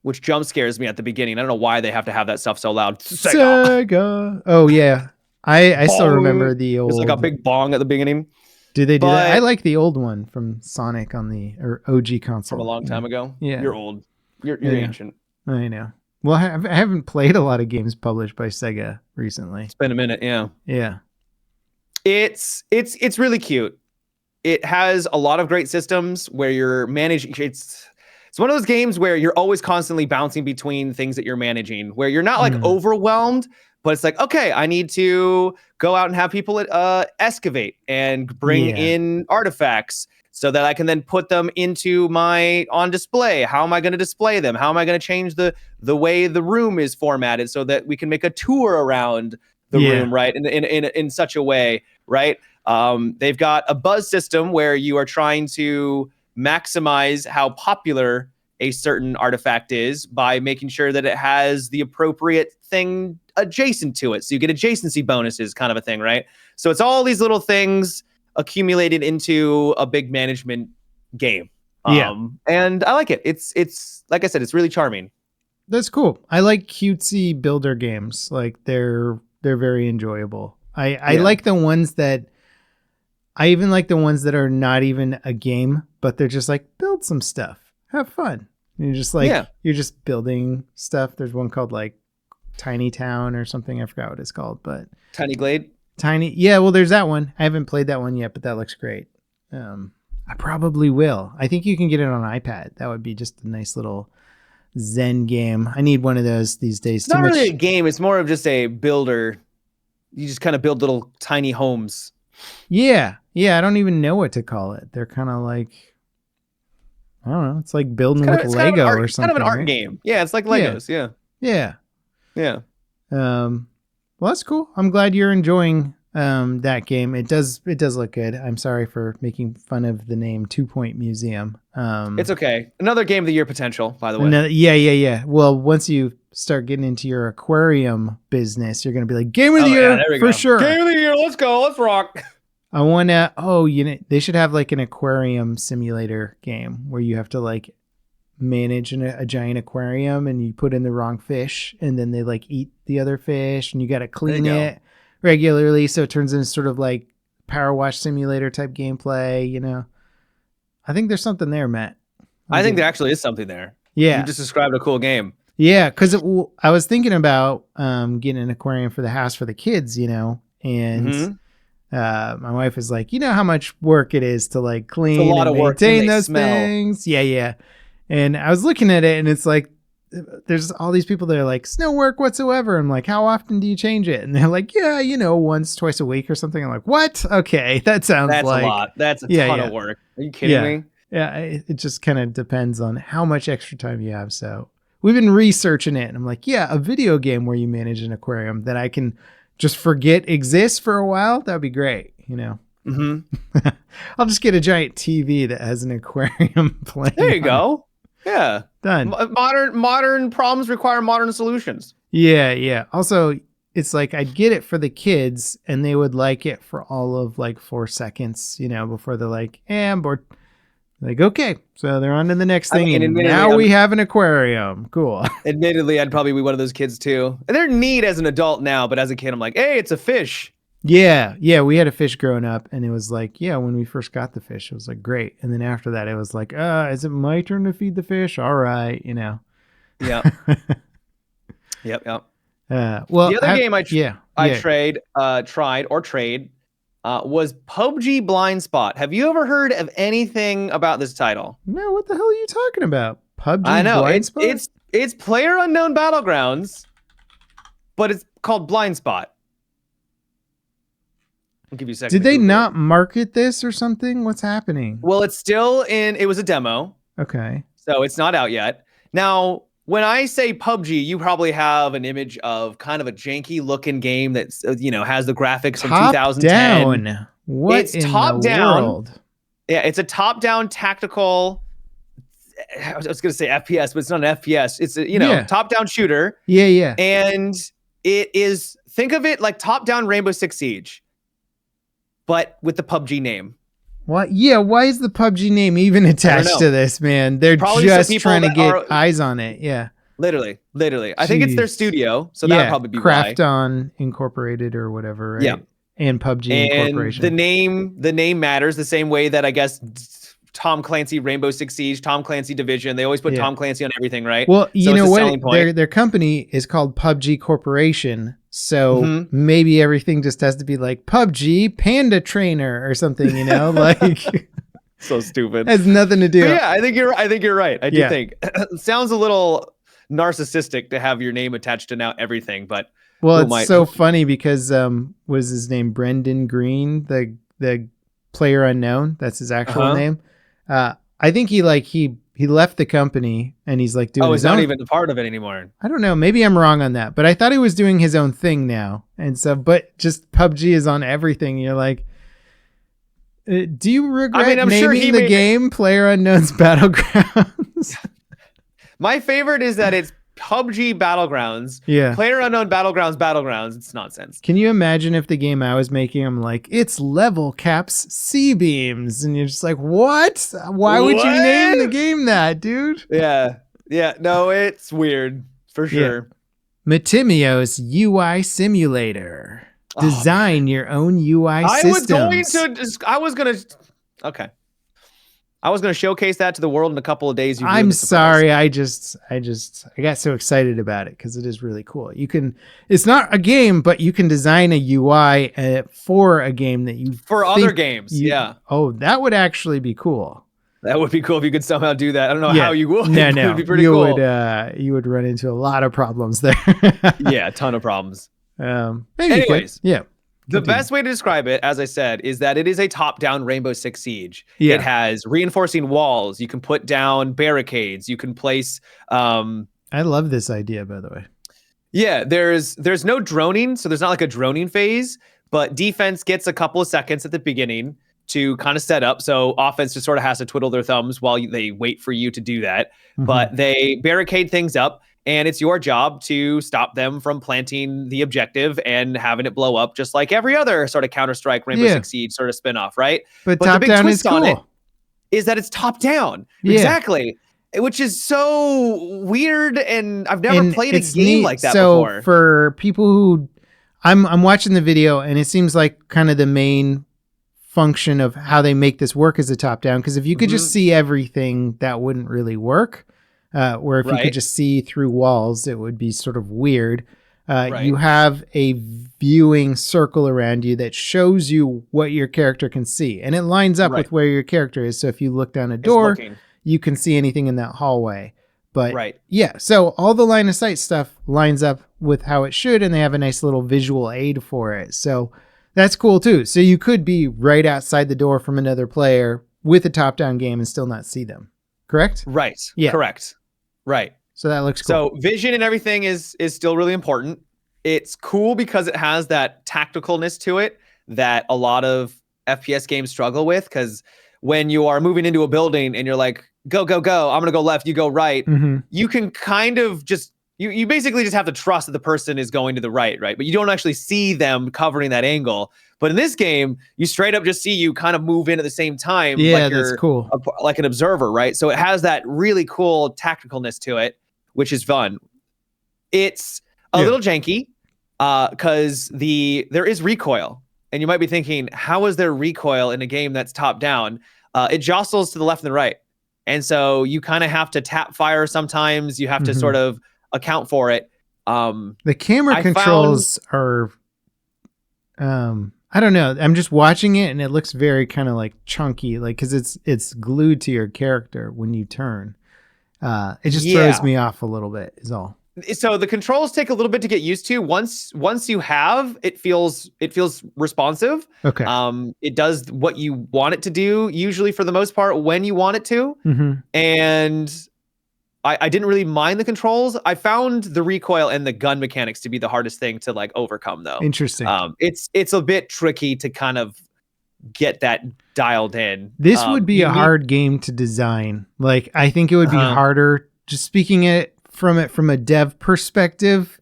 Which jump scares me at the beginning. I don't know why they have to have that stuff so loud. Sega. Oh yeah. I still remember the old. It's like a big bong at the beginning. Do they do that? I like the old one from Sonic on the OG console from a long time ago. Yeah, you're old. You're ancient. I know. Well, I haven't played a lot of games published by Sega recently. It's been a minute. Yeah. It's really cute. It has a lot of great systems where you're managing. It's one of those games where you're always constantly bouncing between things that you're managing, where you're not like overwhelmed. But it's like, okay, I need to go out and have people excavate and bring in artifacts so that I can then put them into on display. How am I going to display them? How am I going to change the way the room is formatted so that we can make a tour around the room, right? In such a way, right? They've got a buzz system where you are trying to maximize how popular a certain artifact is by making sure that it has the appropriate thing adjacent to it. So you get adjacency bonuses, kind of a thing, right? So it's all these little things accumulated into a big management game. And I like it. It's like I said, it's really charming. That's cool. I like cutesy builder games. Like they're very enjoyable. I like the ones that I even like the ones that are not even a game, but they're just like build some stuff. Have fun. And you're just like, you're just building stuff. There's one called like Tiny Town or something. I forgot what it's called, but Tiny Glade. Yeah. Well, there's that one. I haven't played that one yet, but that looks great. I probably will. I think you can get it on iPad. That would be just a nice little Zen game. I need one of those these days. It's not really a game. It's more of just a builder. You just kind of build little tiny homes. Yeah. I don't even know what to call it. They're kind of like, I don't know. It's like building with Lego or something. Kind of an art game. Yeah, it's like Legos. Yeah. Well, that's cool. I'm glad you're enjoying that game. It does look good. I'm sorry for making fun of the name 2 Point Museum. It's okay. Another game of the year potential, by the way. Yeah. Well, once you start getting into your aquarium business, you're gonna be like game of the year for sure. Game of the year. Let's go. Let's rock. I want to. They should have like an aquarium simulator game where you have to like manage a giant aquarium and you put in the wrong fish and then they like eat the other fish and you got to clean it regularly. So it turns into sort of like power wash simulator type gameplay. I think there's something there, Matt. I think there actually is something there. Yeah. You just described a cool game. Yeah, because I was thinking about getting an aquarium for the house for the kids, and my wife is like, you know how much work it is to like clean and maintain those things. Yeah. And I was looking at it and it's like, there's all these people that are like, it's no work whatsoever. I'm like, how often do you change it? And they're like, yeah, once, twice a week or something. I'm like, what? Okay, that's a lot. That's a ton of work. Are you kidding me? Yeah, it just kind of depends on how much extra time you have. So we've been researching it and I'm like, yeah, a video game where you manage an aquarium that I can just forget exists for a while. That'd be great. I'll just get a giant TV that has an aquarium playing. There you go. Yeah. Done. Modern problems require modern solutions. Yeah. Also, it's like I'd get it for the kids and they would like it for all of like 4 seconds, before they're like, I'm bored. Like, okay, so they're on to the next thing. And now we have an aquarium. Cool. Admittedly, I'd probably be one of those kids too. And they're neat as an adult now, but as a kid, I'm like, hey, it's a fish. Yeah. We had a fish growing up and it was like, when we first got the fish, it was like, great. And then after that, it was like, is it my turn to feed the fish? All right, Yeah. Yep. Well, the other game I tried was PUBG Blindspot. Have you ever heard of anything about this title? No, what the hell are you talking about? PUBG I know. Blindspot? It's PlayerUnknown Battlegrounds, but it's called Blindspot. I'll give you a second. Did they not market this or something? What's happening? Well, it's still it was a demo. Okay. So it's not out yet. Now, when I say PUBG, you probably have an image of kind of a janky looking game that's, has the graffics from 2010. Down. What it's in top the down. World? Yeah, it's a top-down tactical. I was going to say FPS, but it's not an FPS. It's a, top-down shooter. Yeah. And it is, think of it like top-down Rainbow Six Siege, but with the PUBG name. What? Yeah, why is the PUBG name even attached to this, man? They're probably just trying to get eyes on it. Yeah. Literally. I think it's their studio, so that'd probably be Craft On Incorporated or whatever, right? Yeah. And PUBG Incorporation. The name matters the same way that I guess Tom Clancy Rainbow Six Siege, Tom Clancy Division, they always put Tom Clancy on everything, right? Well, you know what? Their company is called PUBG Corporation. So maybe everything just has to be like PUBG Panda Trainer or something, like so stupid. Has nothing to do. But yeah, I think you're right. I do think it sounds a little narcissistic to have your name attached to now everything, but it's so funny because was his name Brendan Green, the PlayerUnknown? That's his actual name. I think he left the company and he's like doing. He's not even a part of it anymore. I don't know. Maybe I'm wrong on that, but I thought he was doing his own thing now. And so, but just PUBG is on everything. You're like, do you regret naming the game PlayerUnknown's Battlegrounds? My favorite is that it's PUBG Battlegrounds. Yeah. PlayerUnknown Battlegrounds. It's nonsense. Can you imagine if the game I was making, I'm like, it's LevelCap's C-Beams. And you're just like, what? Why would you name the game that, dude? Yeah. No, it's weird for sure. Matimio's UI Simulator. Design your own UI systems. I was going to showcase that to the world in a couple of days. I'm sorry. I got so excited about it because it is really cool. It's not a game, but you can design a UI for a game that other games. Oh, that would actually be cool. That would be cool if you could somehow do that. I don't know how you would. No. It would be pretty cool. You would run into a lot of problems there. Yeah, a ton of problems. Maybe anyways. Yeah. The best way to describe it, as I said, is that it is a top-down Rainbow Six Siege. Yeah. It has reinforcing walls. You can put down barricades. You can place. I love this idea, by the way. Yeah, there's no droning, so there's not like a droning phase, but defense gets a couple of seconds at the beginning to kind of set up. So offense just sort of has to twiddle their thumbs while they wait for you to do that. Mm-hmm. But they barricade things up. And it's your job to stop them from planting the objective and having it blow up, just like every other sort of Counter-Strike, Rainbow Six Siege sort of spinoff, right? But top down is cool. On it is that it's top down, exactly, which is so weird. And I've never played a game like that before. So for people who, I'm watching the video, and it seems like kind of the main function of how they make this work is a top down. Because if you could just see everything, that wouldn't really work. where if you could just see through walls, it would be sort of weird. You have a viewing circle around you that shows you what your character can see, and it lines up with where your character is. So if you look down a door, you can see anything in that hallway. But yeah, so all the line of sight stuff lines up with how it should, and they have a nice little visual aid for it. So that's cool too. So you could be right outside the door from another player with a top-down game and still not see them. Correct? Right. Yeah. Correct. Right. So that looks cool. So vision and everything is still really important. It's cool because it has that tacticalness to it that a lot of FPS games struggle with, because when you are moving into a building and you're like, go, I'm going to go left, you go right, you can kind of just, you basically just have to trust that the person is going to the right? But you don't actually see them covering that angle. But in this game, you straight up just see you kind of move in at the same time. Yeah, that's cool. Like an observer, right? So it has that really cool tacticalness to it, which is fun. It's a little janky because there is recoil. And you might be thinking, how is there recoil in a game that's top down? It jostles to the left and the right. And so you kind of have to tap fire sometimes. You have to sort of account for it. The camera controls are, I don't know. I'm just watching it and it looks very kind of like chunky, like, because it's glued to your character when you turn. It just throws me off a little bit is all. So the controls take a little bit to get used to. Once you have, it feels responsive. Okay. It does what you want it to do, usually for the most part when you want it to. And I didn't really mind the controls. I found the recoil and the gun mechanics to be the hardest thing to like overcome, though. Interesting. It's a bit tricky to kind of get that dialed in. This would be a hard game to design. Like, I think it would be harder. Just speaking it from a dev perspective,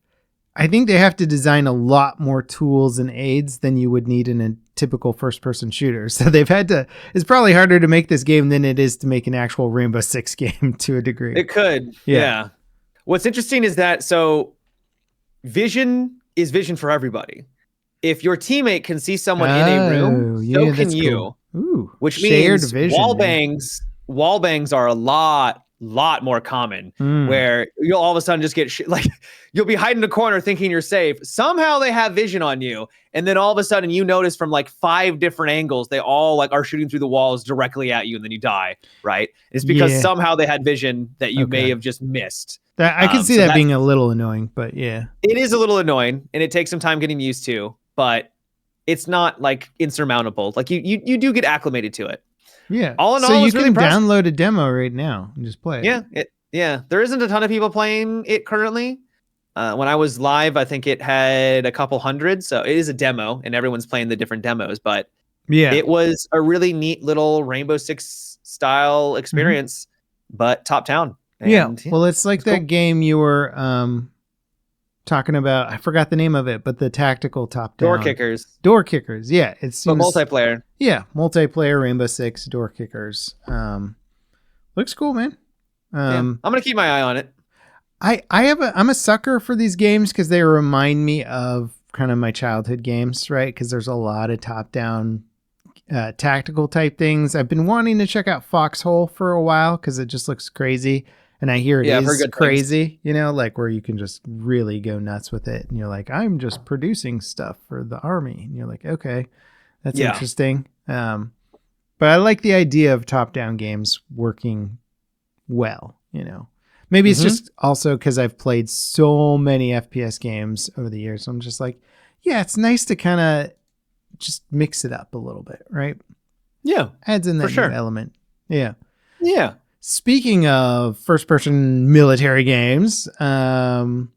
I think they have to design a lot more tools and aids than you would need in a typical first-person shooter. So they've had to. It's probably harder to make this game than it is to make an actual Rainbow Six game to a degree. It could, yeah. What's interesting is that vision is vision for everybody. If your teammate can see someone in a room, so can you. Cool. Ooh, which means vision, wall bangs are a lot more common, where you'll all of a sudden just get you'll be hiding in a corner thinking you're safe. Somehow they have vision on you, and then all of a sudden you notice from like 5 different angles they all like are shooting through the walls directly at you, and then you die. Right? It's because somehow they had vision that you may have just missed. I can see that being a little annoying, but yeah, it is a little annoying, and it takes some time getting used to, but it's not like insurmountable. Like you do get acclimated to it. Yeah. All in all, so you can really download a demo right now and just play it. Yeah. There isn't a ton of people playing it currently. When I was live, I think it had a couple hundred. So it is a demo, and everyone's playing the different demos. But it was a really neat little Rainbow Six style experience, but top down. And, well, it's like that game you were talking about. I forgot the name of it, but the tactical top down. Door kickers. Yeah. It seems multiplayer. Yeah. Multiplayer Rainbow Six door kickers. Looks cool, man. I'm going to keep my eye on it. I'm a sucker for these games because they remind me of kind of my childhood games, right? Because there's a lot of top down tactical type things. I've been wanting to check out Foxhole for a while because it just looks crazy. And I hear it is crazy, you know, like where you can just really go nuts with it. And you're like, I'm just producing stuff for the army. And you're like, okay, that's interesting. But I like the idea of top-down games working well, you know. Maybe it's just also because I've played so many FPS games over the years. So I'm just like, yeah, it's nice to kind of just mix it up a little bit, right? Yeah. Adds in that new element. Yeah. Yeah. Speaking of first-person military games, have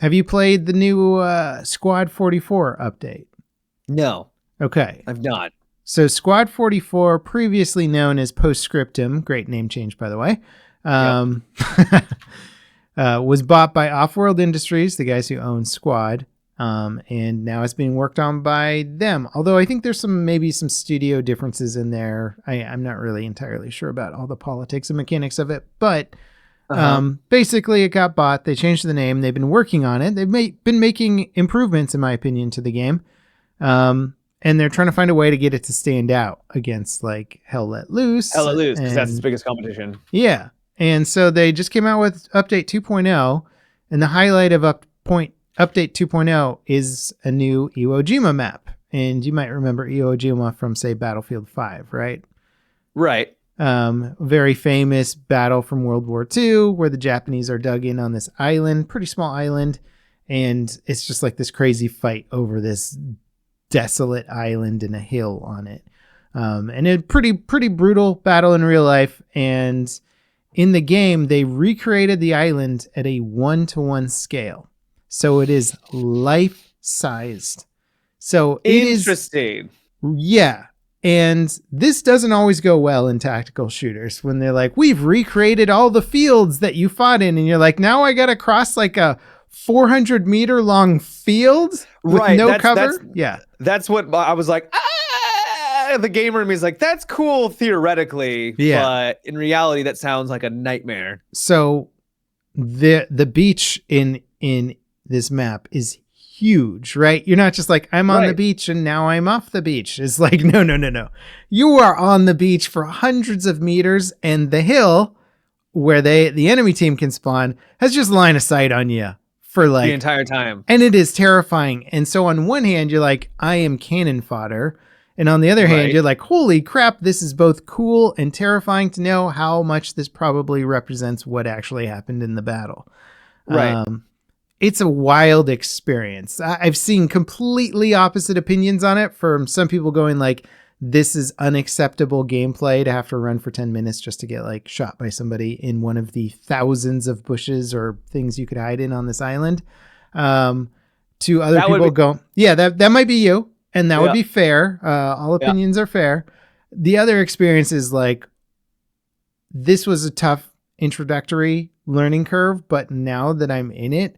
you played the new Squad 44 update? No. Okay. I've not. So Squad 44, previously known as Postscriptum, great name change, by the way, was bought by Offworld Industries, the guys who own Squad, and now it's being worked on by them. Although I think there's maybe some studio differences in there. I'm not really entirely sure about all the politics and mechanics of it, but basically it got bought. They changed the name. They've been working on it. They've been making improvements, in my opinion, to the game. And they're trying to find a way to get it to stand out against like Hell Let Loose. Hell Let Loose, because that's its biggest competition. Yeah. And so they just came out with update 2.0, and the highlight of update 2.0 is a new Iwo Jima map. And you might remember Iwo Jima from, say, Battlefield 5, right? Right. Very famous battle from World War II where the Japanese are dug in on this island, pretty small island, and it's just like this crazy fight over this desolate island and a hill on it. And a pretty brutal battle in real life. And in the game, they recreated the island at a 1-to-1 scale. So it is life-sized. So it is interesting. Yeah. And this doesn't always go well in tactical shooters when they're like, we've recreated all the fields that you fought in. And you're like, now I got to cross like a 400 meter long field with no cover. That's what I was like. The gamer in me is like, that's cool theoretically. Yeah. But in reality, that sounds like a nightmare. So the beach in this map is huge, right? You're not just like, I'm on the beach and now I'm off the beach. It's like, no. You are on the beach for hundreds of meters, and the hill where the enemy team can spawn has just line of sight on you for like the entire time. And it is terrifying. And so on one hand, you're like, I am cannon fodder. And on the other hand, you're like, holy crap, this is both cool and terrifying to know how much this probably represents what actually happened in the battle. Right. It's a wild experience. I've seen completely opposite opinions on it, from some people going like, this is unacceptable gameplay to have to run for 10 minutes just to get like shot by somebody in one of the thousands of bushes or things you could hide in on this island. To other people go, yeah, that might be you. And that would be fair. All opinions are fair. The other experience is like, this was a tough introductory learning curve, but now that I'm in it,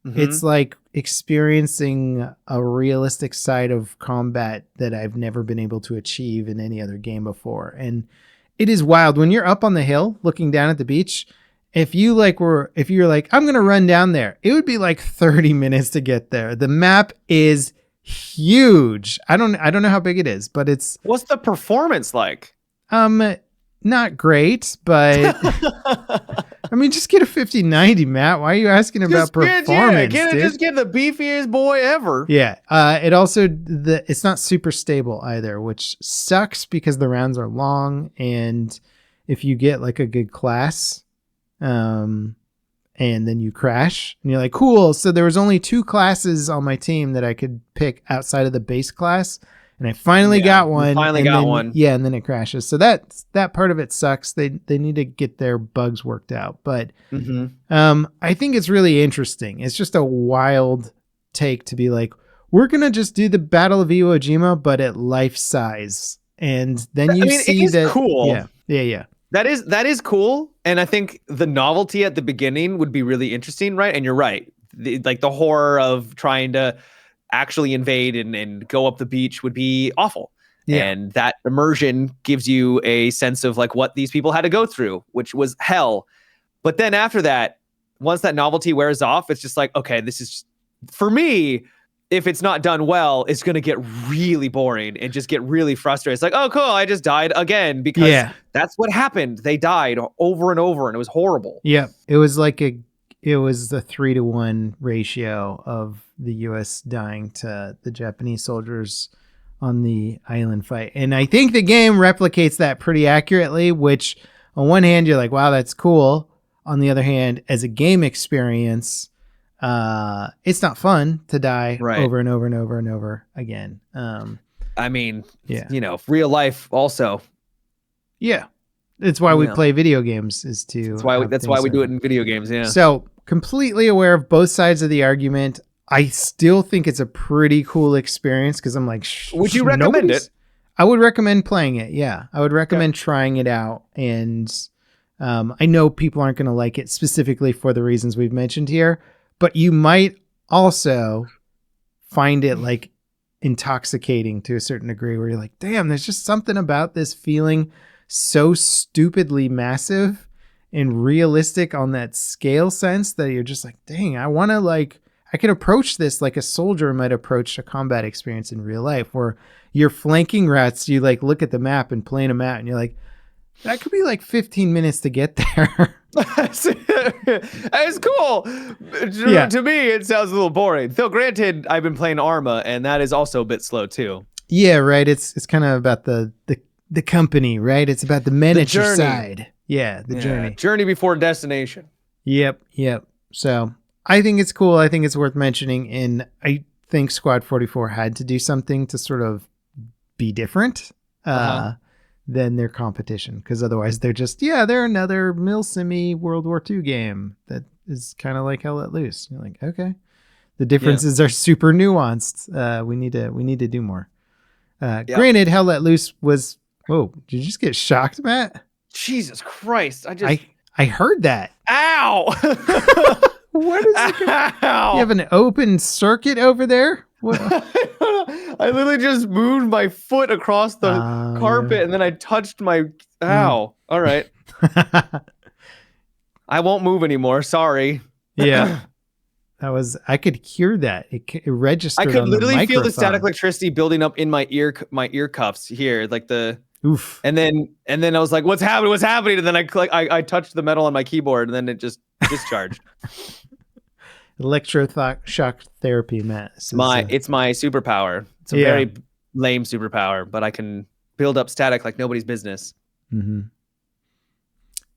it's like experiencing a realistic side of combat that I've never been able to achieve in any other game before. And it is wild when you're up on the hill looking down at the beach. If you're like, I'm going to run down there, it would be like 30 minutes to get there. The map is huge. I don't know how big it is, but it's... What's the performance like? Not great, but I mean, just get a 5090, Matt. Why are you asking about performance? Just get the beefiest boy ever. Yeah. It also, it's not super stable either, which sucks because the rounds are long. And if you get like a good class, and then you crash and you're like, cool. So there was only 2 classes on my team that I could pick outside of the base class. And I finally got one. Yeah, and then it crashes. So that part of it sucks. They need to get their bugs worked out. But I think it's really interesting. It's just a wild take to be like, we're going to just do the Battle of Iwo Jima, but at life size. And then you see that. Cool. Yeah. That is cool. And I think the novelty at the beginning would be really interesting, right? And you're right. The horror of trying to actually invade and go up the beach would be awful. Yeah. And that immersion gives you a sense of like what these people had to go through, which was hell. But then after that, once that novelty wears off, it's just like, okay, this is, for me, if it's not done well, it's going to get really boring and just get really frustrated. It's like, oh, cool, I just died again, because that's what happened. They died over and over, and it was horrible. Yeah. It was like the 3-to-1 ratio of the US dying to the Japanese soldiers on the island fight. And I think the game replicates that pretty accurately, which on one hand, you're like, wow, that's cool. On the other hand, as a game experience, it's not fun to die over and over and over and over again. I mean, real life also. Yeah. It's why we play video games, is to... That's why we do it in video games, yeah. So, completely aware of both sides of the argument. I still think it's a pretty cool experience, because I'm like... Would you recommend it? I would recommend playing it, yeah. I would recommend trying it out. And I know people aren't going to like it specifically for the reasons we've mentioned here, but you might also find it like intoxicating to a certain degree, where you're like, damn, there's just something about this feeling so stupidly massive and realistic on that scale sense that you're just like, dang, I can approach this like a soldier might approach a combat experience in real life, where you're flanking routes. You like look at the map and plan them out, and you're like, That could be like 15 minutes to get there. It's cool. Yeah. To me, it sounds a little boring. Though, granted, I've been playing Arma, and that is also a bit slow too. Yeah, right. It's kind of about the company, right? It's about the miniature side. Yeah, the journey. Journey before destination. Yep. So I think it's cool. I think it's worth mentioning. And I think Squad 44 had to do something to sort of be different than their competition. Because otherwise they're just, they're another Milsimi World War II game that is kind of like Hell Let Loose. You're like, okay. The differences are super nuanced. We need to do more. Granted, Hell Let Loose was... Whoa, did you just get shocked, Matt? Jesus Christ. I heard that. Ow! What is it? You have an open circuit over there? What? I literally just moved my foot across the carpet and then I touched my... Ow. All right. I won't move anymore. Sorry. Yeah. I could hear that. It registered. I could literally feel the static electricity building up in my ear cuffs here, like the... Oof. And then I was like, what's happening? And then I touched the metal on my keyboard and then it just discharged. Electroshock therapy, Matt. It's my superpower. It's a very lame superpower, but I can build up static like nobody's business. Mm-hmm.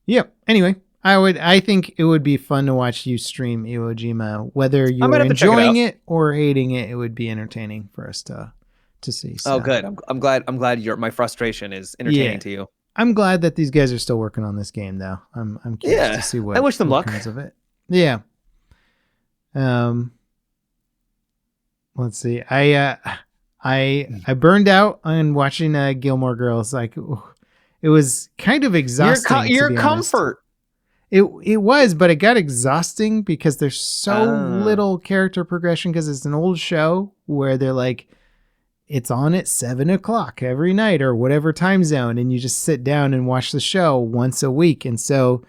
Yep. Anyway, I think it would be fun to watch you stream Iwo Jima, whether you're enjoying it or hating it. It would be entertaining for us to see. So. Oh, good. I'm glad my frustration is entertaining to you. I'm glad that these guys are still working on this game, though. I'm curious to see what. I wish them luck. Of it. Yeah. Let's see. I burned out on watching Gilmore Girls. Like, it was kind of exhausting. Your comfort. It was, but it got exhausting because there's so little character progression because it's an old show where they're like, it's on at 7:00 every night or whatever time zone. And you just sit down and watch the show once a week. And so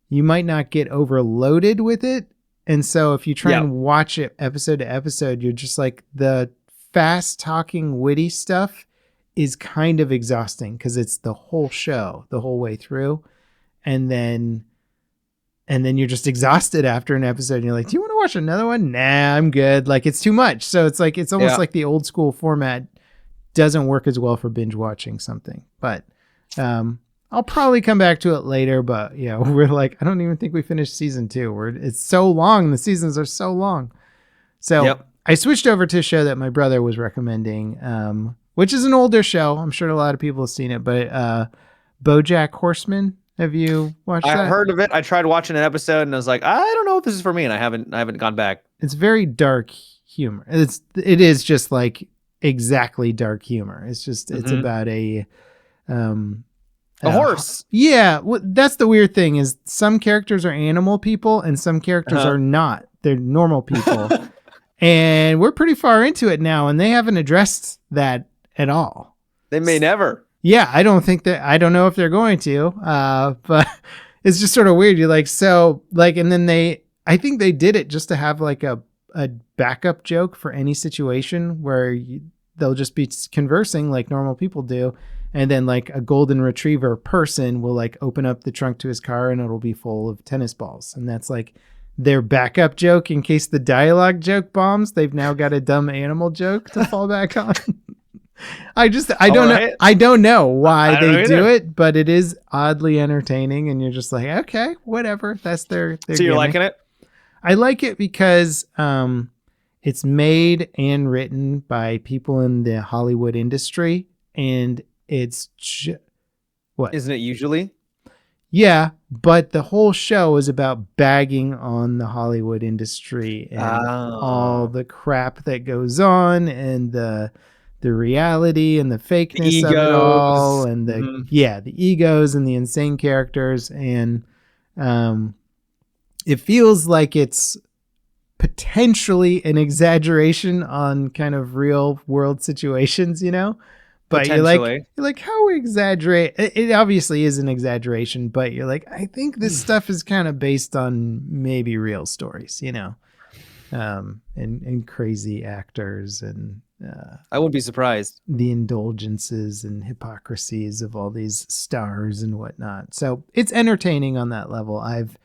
you might not get overloaded with it. And so if you try and watch it episode to episode, you're just like, the fast talking, witty stuff is kind of exhausting because it's the whole show the whole way through. And then you're just exhausted after an episode and you're like, do you want to watch another one? Nah, I'm good. Like, it's too much. So it's like, it's almost like the old school format doesn't work as well for binge watching something, but, I'll probably come back to it later, but we're like, I don't even think we finished season 2. It's so long. The seasons are so long. So I switched over to a show that my brother was recommending, which is an older show. I'm sure a lot of people have seen it, but, BoJack Horseman. Have you watched that? I heard of it. I tried watching an episode and I was like, I don't know if this is for me. And I haven't gone back. It's very dark humor. It is just like exactly dark humor. It's just, it's about a horse. Yeah. Well, that's the weird thing is some characters are animal people and some characters are not. They're normal people. And we're pretty far into it now and they haven't addressed that at all. They may never. Yeah, I don't know if they're going to, but it's just sort of weird. You're like, so like, and then I think they did it just to have like a backup joke for any situation where they'll just be conversing like normal people do. And then like a golden retriever person will like open up the trunk to his car and it'll be full of tennis balls. And that's like their backup joke in case the dialogue joke bombs. They've now got a dumb animal joke to fall back on. I don't know why they do it, but it is oddly entertaining and you're just like, okay, whatever. That's their So you're liking it? I like it because it's made and written by people in the Hollywood industry and it's what? Isn't it usually? Yeah, but the whole show is about bagging on the Hollywood industry and all the crap that goes on and the reality and the fakeness of it all and the egos and the insane characters. And it feels like it's potentially an exaggeration on kind of real world situations, but you're like, how we exaggerate? It obviously is an exaggeration, but you're like, I think this stuff is kind of based on maybe real stories, and crazy actors and I wouldn't be surprised. The indulgences and hypocrisies of all these stars and whatnot. So it's entertaining on that level. I've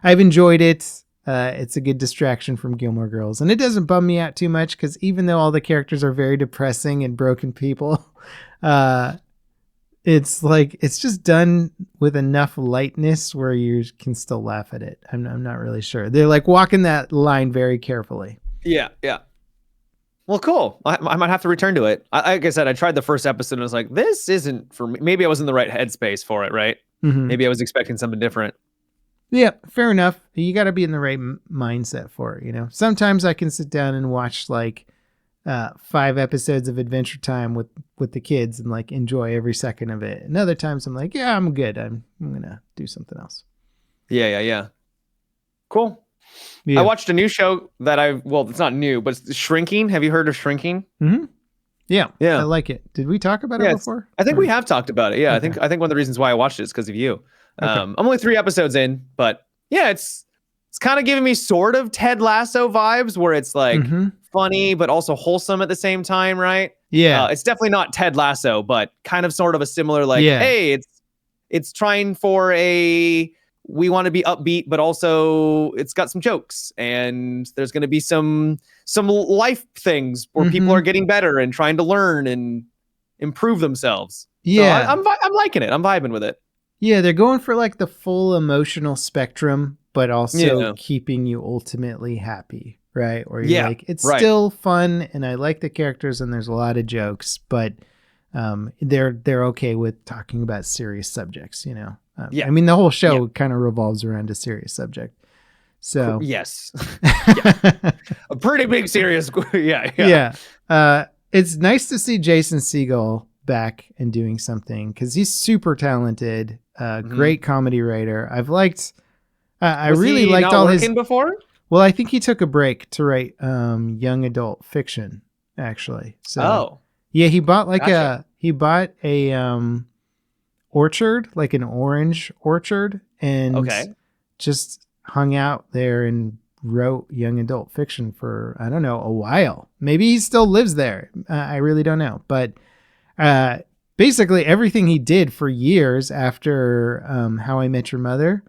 enjoyed it. It's a good distraction from Gilmore Girls, and it doesn't bum me out too much because even though all the characters are very depressing and broken people, it's like it's just done with enough lightness where you can still laugh at it. I'm not really sure. They're like walking that line very carefully. Yeah. Well, cool. I might have to return to it. Like I said, I tried the first episode and I was like, this isn't for me. Maybe I was in the right headspace for it, right? Mm-hmm. Maybe I was expecting something different. Yeah, fair enough. You got to be in the right mindset for it, you know? Sometimes I can sit down and watch like 5 episodes of Adventure Time with the kids and like enjoy every second of it. And other times I'm like, yeah, I'm good. I'm going to do something else. Yeah. Cool. Yeah. I watched a new show that it's not new, but it's Shrinking. Have you heard of Shrinking? Mm-hmm. Yeah. I like it. Did we talk about it before? I think we have talked about it. Yeah. Okay. I think one of the reasons why I watched it is because of you. Okay. I'm only 3 episodes in, but yeah, it's kind of giving me sort of Ted Lasso vibes where it's like funny, but also wholesome at the same time. Right. Yeah. It's definitely not Ted Lasso, but kind of sort of a similar, like, hey, it's trying for we want to be upbeat, but also it's got some jokes and there's going to be some life things where people are getting better and trying to learn and improve themselves. Yeah. So I'm liking it. I'm vibing with it. Yeah. They're going for like the full emotional spectrum, but also keeping you ultimately happy. Right. Or you're like, it's still fun and I like the characters and there's a lot of jokes, but they're okay with talking about serious subjects, you know? I mean, the whole show kind of revolves around a serious subject. So yes, a pretty big serious. Yeah. It's nice to see Jason Segel back and doing something because he's super talented, great comedy writer. I've liked. I really liked all his. Before? Well, I think he took a break to write young adult fiction, actually. So yeah, he bought a orchard, like an orange orchard, and just hung out there and wrote young adult fiction for, I don't know, a while. Maybe he still lives there. I really don't know. But basically everything he did for years after How I Met Your Mother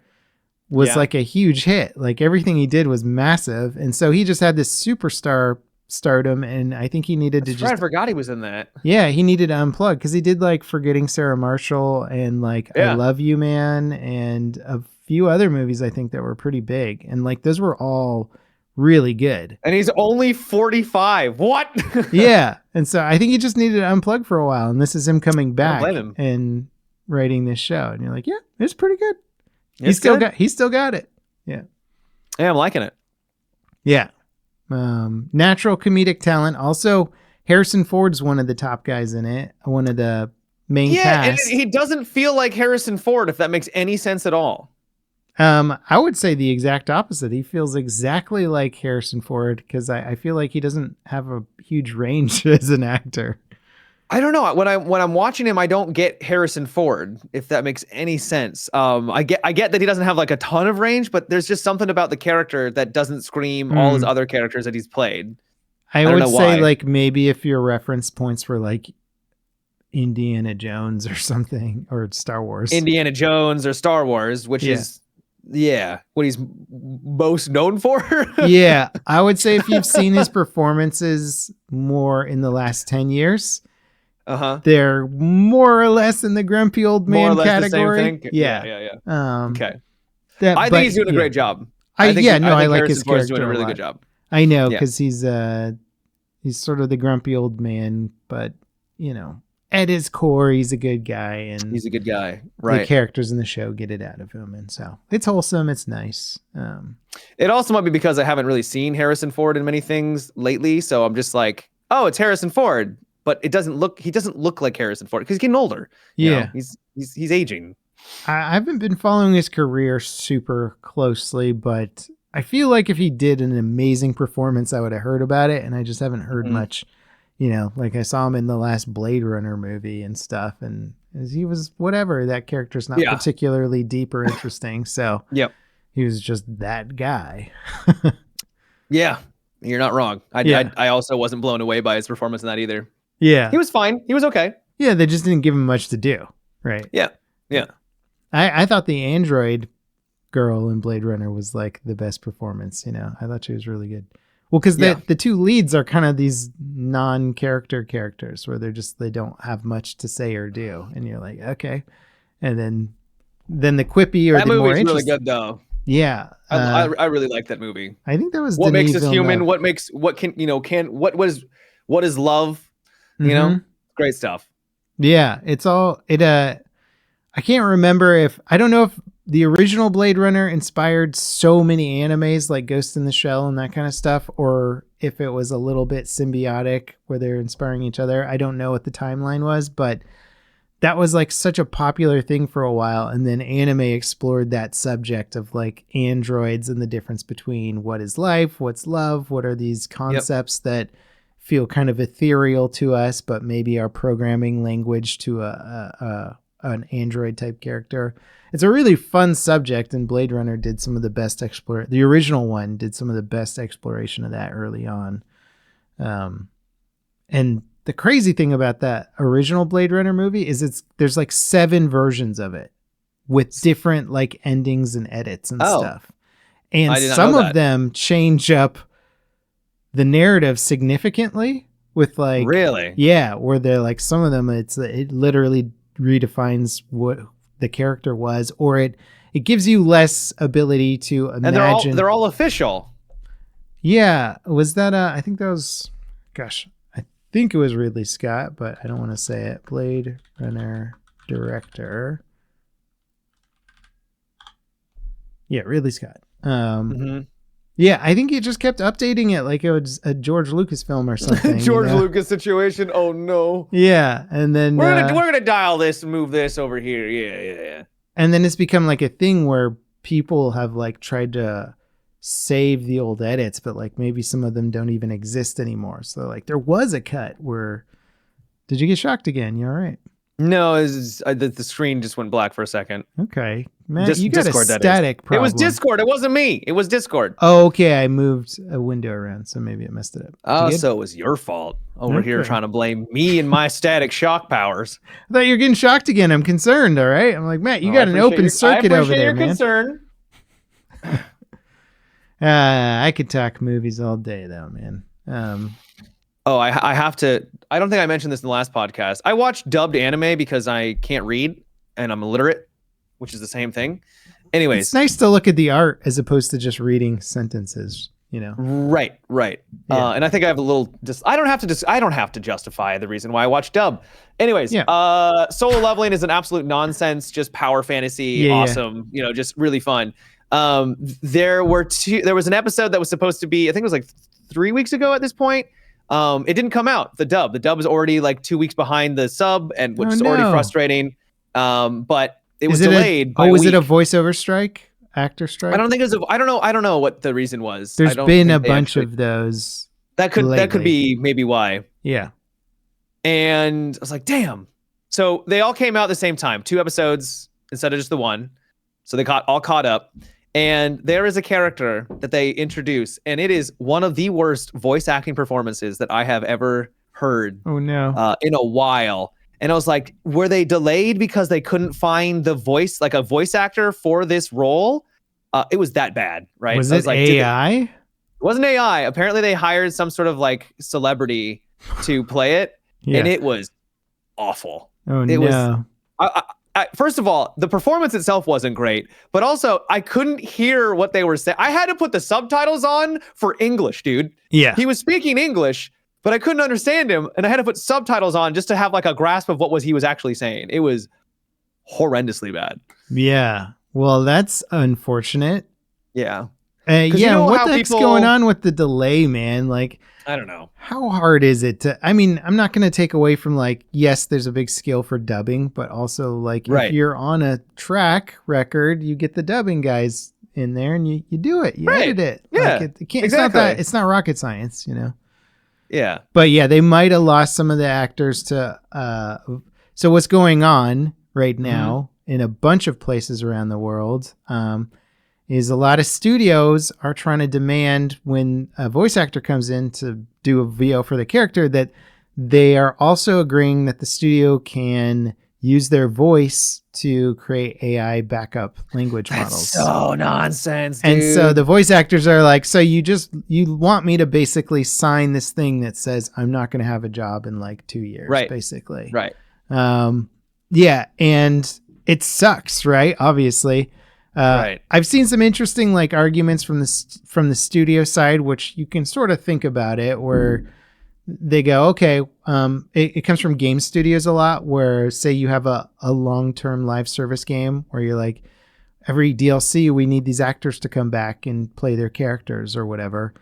was like a huge hit. Like everything he did was massive. And so he just had this superstar stardom, and I think he needed I forgot he was in that. Yeah, he needed to unplug because he did like Forgetting Sarah Marshall and like I Love You Man and a few other movies I think that were pretty big, and like those were all really good. And he's only 45. What? Yeah, and so I think he just needed to unplug for a while, and this is him coming back and writing this show, and you're like, yeah, it's pretty good. He still got it. Yeah, I'm liking it. Yeah. Natural comedic talent. Also, Harrison Ford's one of the top guys in it. One of the main cast. And he doesn't feel like Harrison Ford, if that makes any sense at all. I would say the exact opposite. He feels exactly like Harrison Ford because I feel like he doesn't have a huge range as an actor. I don't know. When I'm watching him, I don't get Harrison Ford, if that makes any sense. I get that he doesn't have like a ton of range, but there's just something about the character that doesn't scream all his other characters that he's played. I would say like maybe if your reference points were like Indiana Jones or something, or Star Wars. Indiana Jones or Star Wars, which is what he's most known for. Yeah, I would say if you've seen his performances more in the last 10 years, they're more or less in the grumpy old man category. Yeah. Okay. I think he's doing a great job. I like his character. Doing a really good job. I know, because he's sort of the grumpy old man, but you know, at his core, he's a good guy, and he's a good guy. Right. The characters in the show get it out of him, and so it's wholesome. It's nice. It also might be because I haven't really seen Harrison Ford in many things lately, so I'm just like, oh, it's Harrison Ford. But he doesn't look like Harrison Ford because he's getting older. You know, he's aging. I haven't been following his career super closely, but I feel like if he did an amazing performance, I would have heard about it. And I just haven't heard much, you know, like I saw him in the last Blade Runner movie and stuff. And he was whatever, that character's not particularly deep or interesting. So he was just that guy. Yeah. You're not wrong. I also wasn't blown away by his performance in that either. Yeah. He was fine. He was okay. Yeah, they just didn't give him much to do. Right. Yeah. I thought the android girl in Blade Runner was like the best performance, I thought she was really good. Well, because the two leads are kind of these non-character characters where they don't have much to say or do. And you're like, okay. And then the quippy or that the more movie's interesting. really good though. Yeah. I really like that movie. I think that was what Denis makes us Villeneuve. human. What is love? Great stuff. Yeah. I can't remember I don't know if the original Blade Runner inspired so many animes like Ghost in the Shell and that kind of stuff, or if it was a little bit symbiotic where they're inspiring each other. I don't know what the timeline was, but that was like such a popular thing for a while. And then anime explored that subject of like androids and the difference between what is life, what's love, what are these concepts that feel kind of ethereal to us, but maybe are programming language to an android type character. It's a really fun subject, and Blade Runner did some of the best the original one did some of the best exploration of that early on. And the crazy thing about that original Blade Runner movie is there's like 7 versions of it with different like endings and edits and stuff. And some of them change up the narrative significantly with like, really? Yeah. Where they're like, some of them, it literally redefines what the character was, or it gives you less ability to imagine. And they're all official. Yeah. Was that, I think that was, gosh, I think it was Ridley Scott, but I don't want to say it. Blade Runner director. Yeah, Ridley Scott. Yeah, I think he just kept updating it like it was a George Lucas film or something. Lucas situation. Oh no. Yeah, and then we're gonna dial this and move this over here. Yeah. And then it's become like a thing where people have like tried to save the old edits, but like maybe some of them don't even exist anymore. So like there was a cut where. Did you get shocked again? You all right? No, the screen just went black for a second. Okay. Man, you got Discord, a static problem. It was Discord. It wasn't me. It was Discord. Oh, okay. I moved a window around, so maybe it messed it up. Oh, so it was your fault. Over here trying to blame me and my static shock powers. I thought you were getting shocked again. I'm concerned, all right? I'm like, Matt, you got an open circuit over there, man. I appreciate your concern. I could talk movies all day, though, man. I have to. I don't think I mentioned this in the last podcast. I watch dubbed anime because I can't read and I'm illiterate, which is the same thing. Anyways, it's nice to look at the art as opposed to just reading sentences. Right. Yeah. And I think I have a little. I don't have to justify the reason why I watch dub. Anyways, Solo Leveling is an absolute nonsense, just power fantasy, awesome. Just really fun. There was an episode that was supposed to be. I think it was like 3 weeks ago at this point. It didn't come out. The dub is already like 2 weeks behind the sub, and which is already frustrating. But it was delayed. Was it a voiceover strike? Actor strike? I don't think it was. I don't know what the reason was. There's been a bunch of those. That could be maybe why. Yeah. And I was like, damn. So they all came out at the same time, 2 episodes instead of just the one. So they all caught up. And there is a character that they introduce, and it is one of the worst voice acting performances that I have ever heard. Oh no! In a while. And I was like, were they delayed because they couldn't find the voice, like a voice actor for this role? It was that bad, right? Was it AI? It wasn't AI. Apparently they hired some sort of like celebrity to play it, and it was awful. Oh no! First of all, the performance itself wasn't great, but also I couldn't hear what they were saying. I had to put the subtitles on for English, dude. Yeah. He was speaking English, but I couldn't understand him, and I had to put subtitles on just to have like a grasp of what he was actually saying. It was horrendously bad. Yeah. Well, that's unfortunate. Yeah. What the heck's going on with the delay, man? Like, I don't know. How hard is it to, I'm not going to take away from like, yes, there's a big skill for dubbing, but also like if you're on a track record, you get the dubbing guys in there and you do it. You edit it. Yeah. Like exactly. It's not rocket science, Yeah. But yeah, they might have lost some of the actors to, so what's going on right now in a bunch of places around the world, is a lot of studios are trying to demand when a voice actor comes in to do a VO for the character that they are also agreeing that the studio can use their voice to create AI backup language models. So nonsense, dude. And so the voice actors are like, so you want me to basically sign this thing that says I'm not going to have a job in like 2 years, basically. Right. Yeah. And it sucks, right? Obviously. Right. I've seen some interesting like arguments from the studio side, which you can sort of think about it, where they go, okay, it comes from game studios a lot, where say you have a long-term live service game where you're like, every DLC, we need these actors to come back and play their characters or whatever.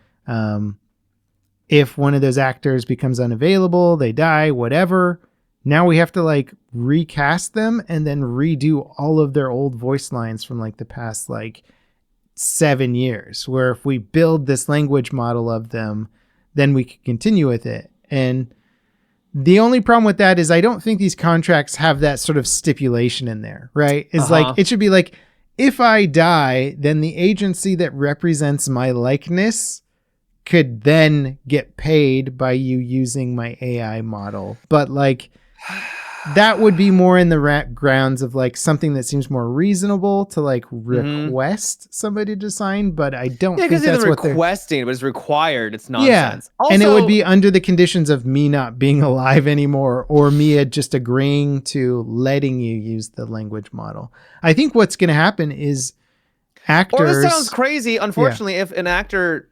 If one of those actors becomes unavailable, they die, whatever, now we have to like recast them and then redo all of their old voice lines from like the past like 7 years, where if we build this language model of them, then we can continue with it. And the only problem with that is I don't think these contracts have that sort of stipulation in there, right? It's like, it should be like, if I die, then the agency that represents my likeness could then get paid by you using my AI model. But like, that would be more in the grounds of like something that seems more reasonable to like request somebody to sign, but I don't think that's what they're requesting, but it's required. It's nonsense. Yeah. Also, and it would be under the conditions of me not being alive anymore, or me just agreeing to letting you use the language model. I think what's going to happen is actors. Or this sounds crazy. Unfortunately, if an actor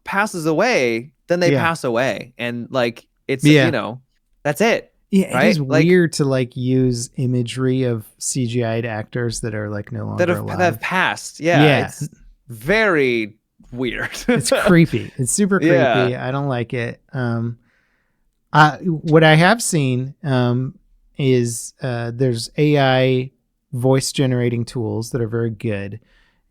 passes away, then they pass away, and like it's you know, that's it. Yeah, it is weird to like use imagery of CGI'd actors that are like no longer alive. That have passed. Yeah, it's very weird. It's creepy. It's super creepy. I don't like it. What I have seen is there's AI voice generating tools that are very good,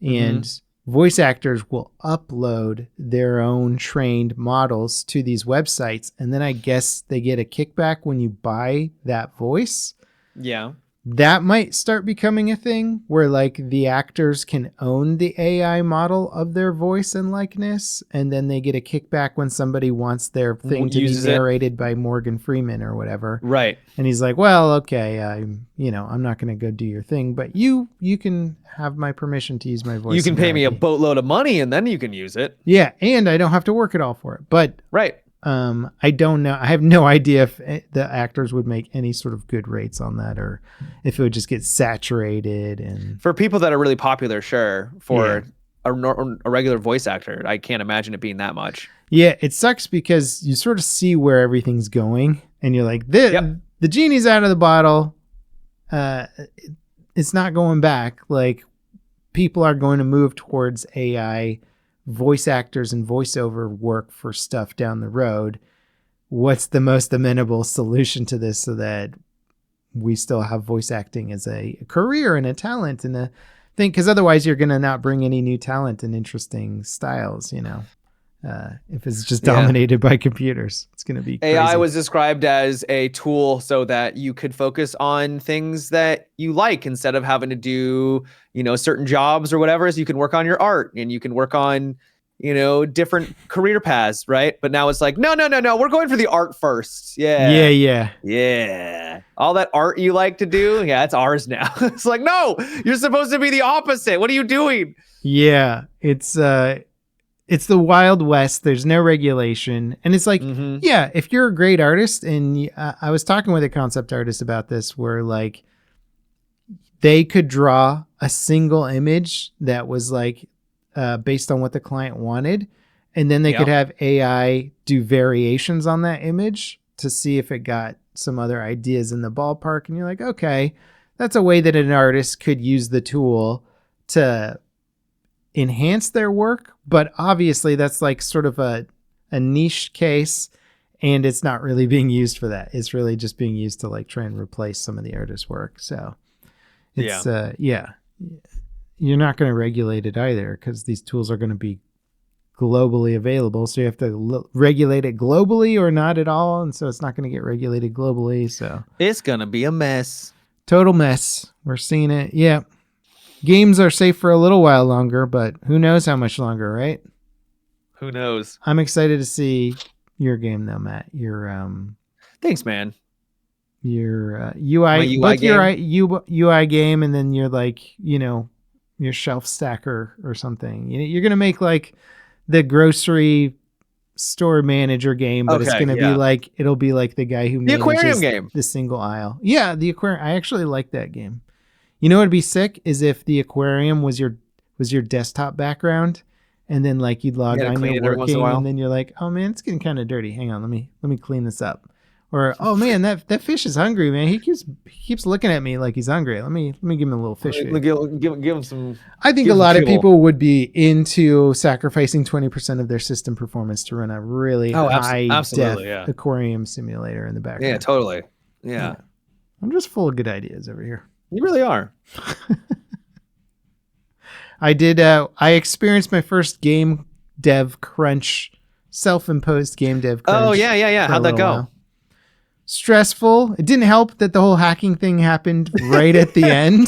and voice actors will upload their own trained models to these websites, and then I guess they get a kickback when you buy that voice. Yeah. That might start becoming a thing where like the actors can own the AI model of their voice and likeness, and then they get a kickback when somebody wants their thing to be narrated by Morgan Freeman or whatever. Right. And he's like, well, okay, I'm not going to go do your thing, but you can have my permission to use my voice. You can pay me a boatload of money and then you can use it. Yeah. And I don't have to work at all for it. But right. I don't know. I have no idea if the actors would make any sort of good rates on that, or if it would just get saturated. And for people that are really popular, sure. For a regular voice actor, I can't imagine it being that much. Yeah, it sucks because you sort of see where everything's going, and you're like, the genie's out of the bottle. It's not going back. Like, people are going to move towards AI voice actors and voiceover work for stuff down the road. What's the most amenable solution to this so that we still have voice acting as a career and a talent and a thing? Because otherwise you're going to not bring any new talent and interesting styles, if it's just dominated by computers. It's going to be crazy. AI was described as a tool so that you could focus on things that you like instead of having to do, certain jobs or whatever. So you can work on your art and you can work on, different career paths, right? But now it's like, no, we're going for the art first. Yeah. All that art you like to do, it's ours now. It's like, no, you're supposed to be the opposite. What are you doing? Yeah, it's the Wild West. There's no regulation. And it's like, if you're a great artist, and I was talking with a concept artist about this, where like they could draw a single image that was like based on what the client wanted. And then they could have AI do variations on that image to see if it got some other ideas in the ballpark. And you're like, okay, that's a way that an artist could use the tool to enhance their work. But obviously that's like sort of a niche case, and it's not really being used for that. It's really just being used to like try and replace some of the artist's work. So it's you're not going to regulate it either, because these tools are going to be globally available. So you have to regulate it globally or not at all. And so it's not going to get regulated globally. So it's going to be a mess. Total mess. We're seeing it. Yeah. games are safe for a little while longer, but who knows how much longer, right? Who knows? I'm excited to see your game though, Matt. Your thanks, man. Your UI, both game? your UI game, and then your your shelf stacker or something. You're gonna make like the grocery store manager game, but it's gonna be like it'll be like the guy who the aquarium game, the single aisle. Yeah, the aquarium. I actually like that game. You know what'd be sick is if the aquarium was your desktop background, and then like you'd log on, you're working, and then you're like, oh man, it's getting kind of dirty. Hang on, let me clean this up. Or oh man, that fish is hungry, man. He keeps looking at me like he's hungry. Let me give him a little fish. Give him some. I think a lot of people would be into sacrificing 20% of their system performance to run a really high def aquarium simulator in the background. Yeah, totally. Yeah. I'm just full of good ideas over here. You really are. I did. I experienced my first game dev crunch, self-imposed game dev crunch. Oh yeah. How'd that go? While. Stressful. It didn't help that the whole hacking thing happened right at the end.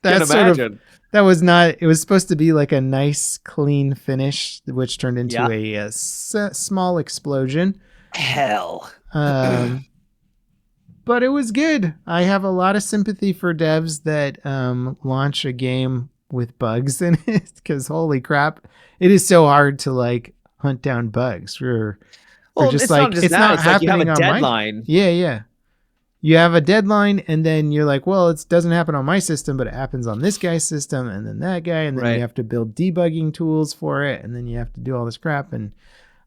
That was not. It was supposed to be like a nice, clean finish, which turned into a small explosion. Hell. But it was good. I have a lot of sympathy for devs that launch a game with bugs in it, because holy crap, it is so hard to like hunt down bugs. It's not happening. Like you have a deadline. Yeah. You have a deadline, and then you're like, well, it doesn't happen on my system, but it happens on this guy's system, and then that guy, and then you have to build debugging tools for it, and then you have to do all this crap. And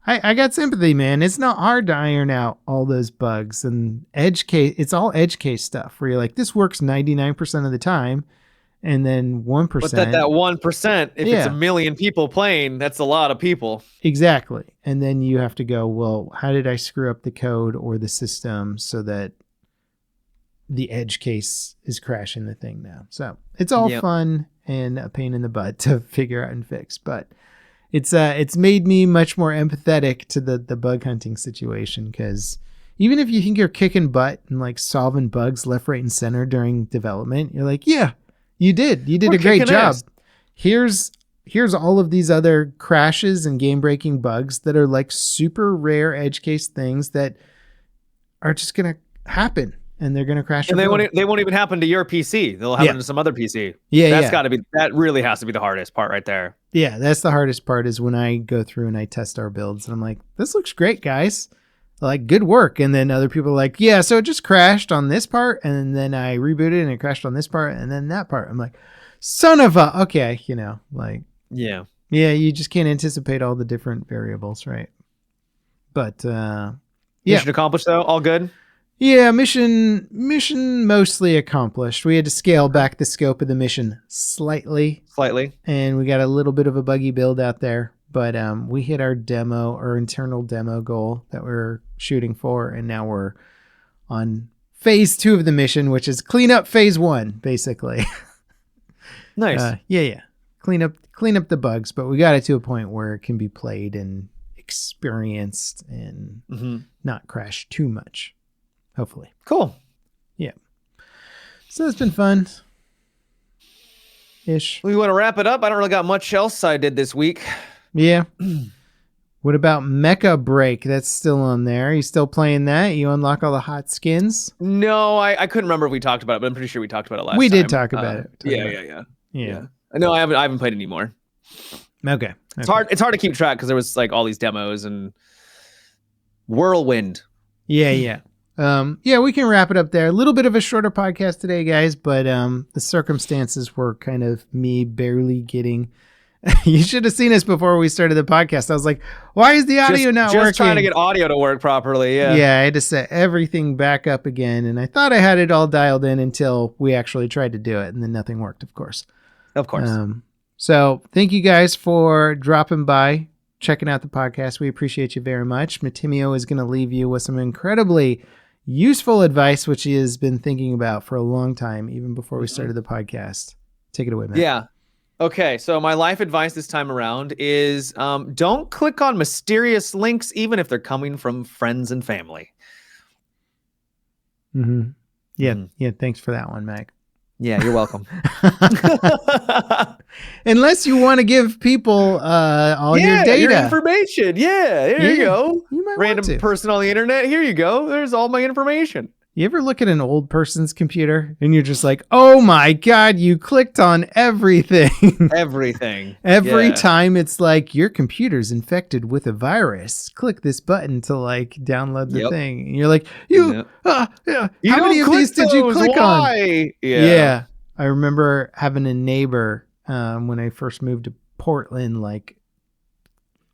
I got sympathy, man. It's not hard to iron out all those bugs and edge case. It's all edge case stuff where you're like, this works 99% of the time. And then 1%. But that 1%, if it's a million people playing, that's a lot of people. Exactly. And then you have to go, well, how did I screw up the code or the system so that the edge case is crashing the thing now? So it's all fun and a pain in the butt to figure out and fix. But it's made me much more empathetic to the bug hunting situation, because even if you think you're kicking butt and like solving bugs left, right, and center during development, you're like, yeah. You did a great job. Here's all of these other crashes and game-breaking bugs that are like super rare edge case things that are just going to happen, and they're going to crash. And they won't even happen to your PC. They'll happen to some other PC. That really has to be the hardest part right there. Yeah, that's the hardest part, is when I go through and I test our builds and I'm like, this looks great, guys. Like, good work. And then other people are like, yeah, so it just crashed on this part, and then I rebooted and it crashed on this part, and then that part. I'm like, son of a, okay, yeah, you just can't anticipate all the different variables, right? But mission accomplished though, all good. Yeah, mission mostly accomplished. We had to scale back the scope of the mission slightly, and we got a little bit of a buggy build out there. But we hit our internal demo goal that we're shooting for, and now we're on phase 2 of the mission, which is clean up phase 1, basically. Nice. Clean up the bugs, but we got it to a point where it can be played and experienced and not crash too much. Hopefully. Cool. Yeah. So it's been fun. Ish. We want to wrap it up. I don't really got much else I did this week. Yeah. What about Mecha Break? That's still on there. Are you still playing that? You unlock all the hot skins? No, I couldn't remember if we talked about it, but I'm pretty sure we talked about it last time. We did talk about it. Yeah. No, I haven't played it anymore. Okay. It's hard to keep track because there was like all these demos and whirlwind. Yeah. We can wrap it up there. A little bit of a shorter podcast today, guys, but the circumstances were kind of me barely getting. You should have seen us before we started the podcast. I was like, why is the audio not working? Just trying to get audio to work properly. Yeah. Yeah. I had to set everything back up again. And I thought I had it all dialed in until we actually tried to do it. And then nothing worked, of course. So thank you guys for dropping by, checking out the podcast. We appreciate you very much. Matimio is going to leave you with some incredibly useful advice, which he has been thinking about for a long time, even before we started the podcast. Take it away, man. Yeah. Okay, so my life advice this time around is don't click on mysterious links, even if they're coming from friends and family. Yeah, thanks for that one, Mac. Yeah, you're welcome. Unless you want to give people all your data. Your information. Yeah, there you go. You might Random want to. person on the internet. Here you go. There's all my information. You ever look at an old person's computer and you're just like, oh my God, you clicked on everything. Everything. Every time it's like, your computer's infected with a virus. Click this button to like download the thing. And you're like, how many of these did you click on? Yeah. I remember having a neighbor when I first moved to Portland, like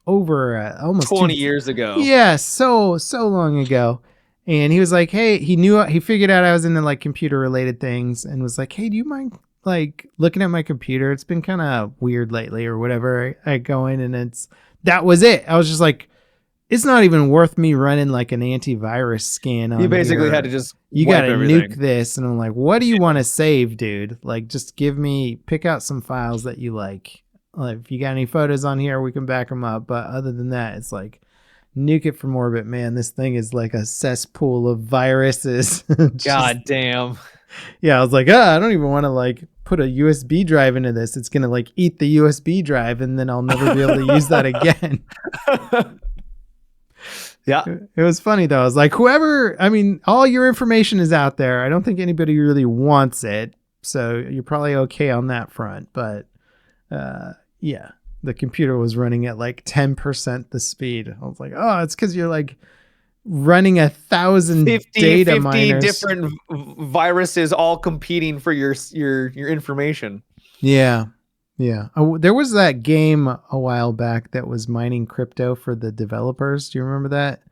over almost 20 years ago. Yeah, so long ago. And he was like, hey, he figured out I was into like computer related things and was like, hey, do you mind like looking at my computer? It's been kind of weird lately or whatever. I go in and that was it. I was just like, it's not even worth me running like an antivirus scan on. You basically had to just gotta nuke this. And I'm like, what do you want to save, dude? Like, just pick out some files that you like. Like, if you got any photos on here, we can back them up. But other than that, it's like, nuke it from orbit, man. This thing is like a cesspool of viruses. God damn. Yeah, I was like, I don't even want to like put a USB drive into this. It's gonna like eat the USB drive, and then I'll never be able to use that again. Yeah, it was funny though. I was like, all your information is out there. I don't think anybody really wants it, so you're probably okay on that front. But yeah. The computer was running at like 10% the speed. I was like, oh, it's because you're like running 1,000 data miners. Different viruses all competing for your information. Yeah. There was that game a while back that was mining crypto for the developers. Do you remember that?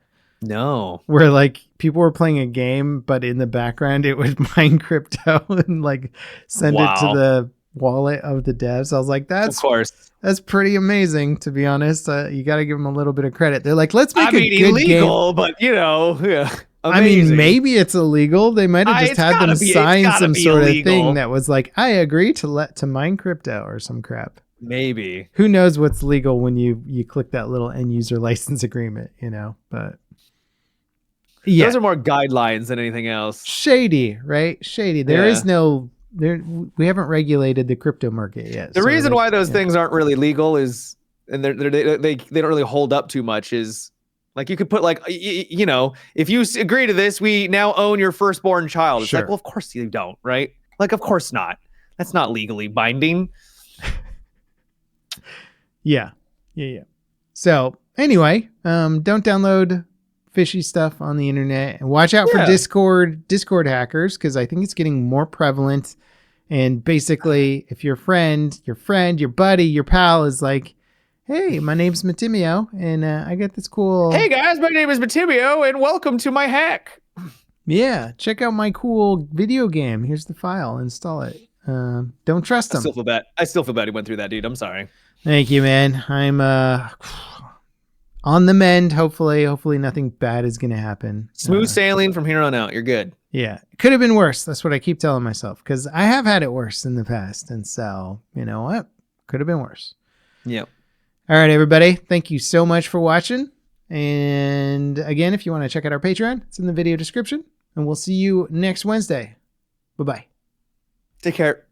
No. Where like people were playing a game, but in the background it would mine crypto and like send it to the wallet of the devs. I was like, that's pretty amazing, to be honest. You got to give them a little bit of credit. They're like, let's make a good illegal, game. But yeah. Amazing. I mean, maybe it's illegal. They might have just had them sign some sort of thing that was like, I agree to mine crypto or some crap. Maybe. Who knows what's legal when you click that little end user license agreement, but yeah. Those are more guidelines than anything else. Shady, right? Shady. There is no... we haven't regulated the crypto market yet. The reason why those things aren't really legal is, and they don't really hold up too much, is like you could put like, if you agree to this, we now own your firstborn child. It's like, well, of course you don't, right? Like, of course not. That's not legally binding. Yeah. So anyway, don't download fishy stuff on the internet, and watch out for Discord hackers, because I think it's getting more prevalent. And basically, if your friend, your buddy, your pal is like, hey, my name's Matimio, and I got this cool... Hey guys, my name is Matimio, and welcome to my hack. Yeah, check out my cool video game. Here's the file. Install it. Don't trust them. I still feel bad he went through that, dude. I'm sorry. Thank you, man. I'm on the mend, hopefully. Hopefully nothing bad is going to happen. Smooth sailing from here on out. You're good. Yeah. It could have been worse. That's what I keep telling myself, because I have had it worse in the past. And so, you know what? Could have been worse. Yep. All right, everybody. Thank you so much for watching. And again, if you want to check out our Patreon, it's in the video description. And we'll see you next Wednesday. Bye-bye. Take care.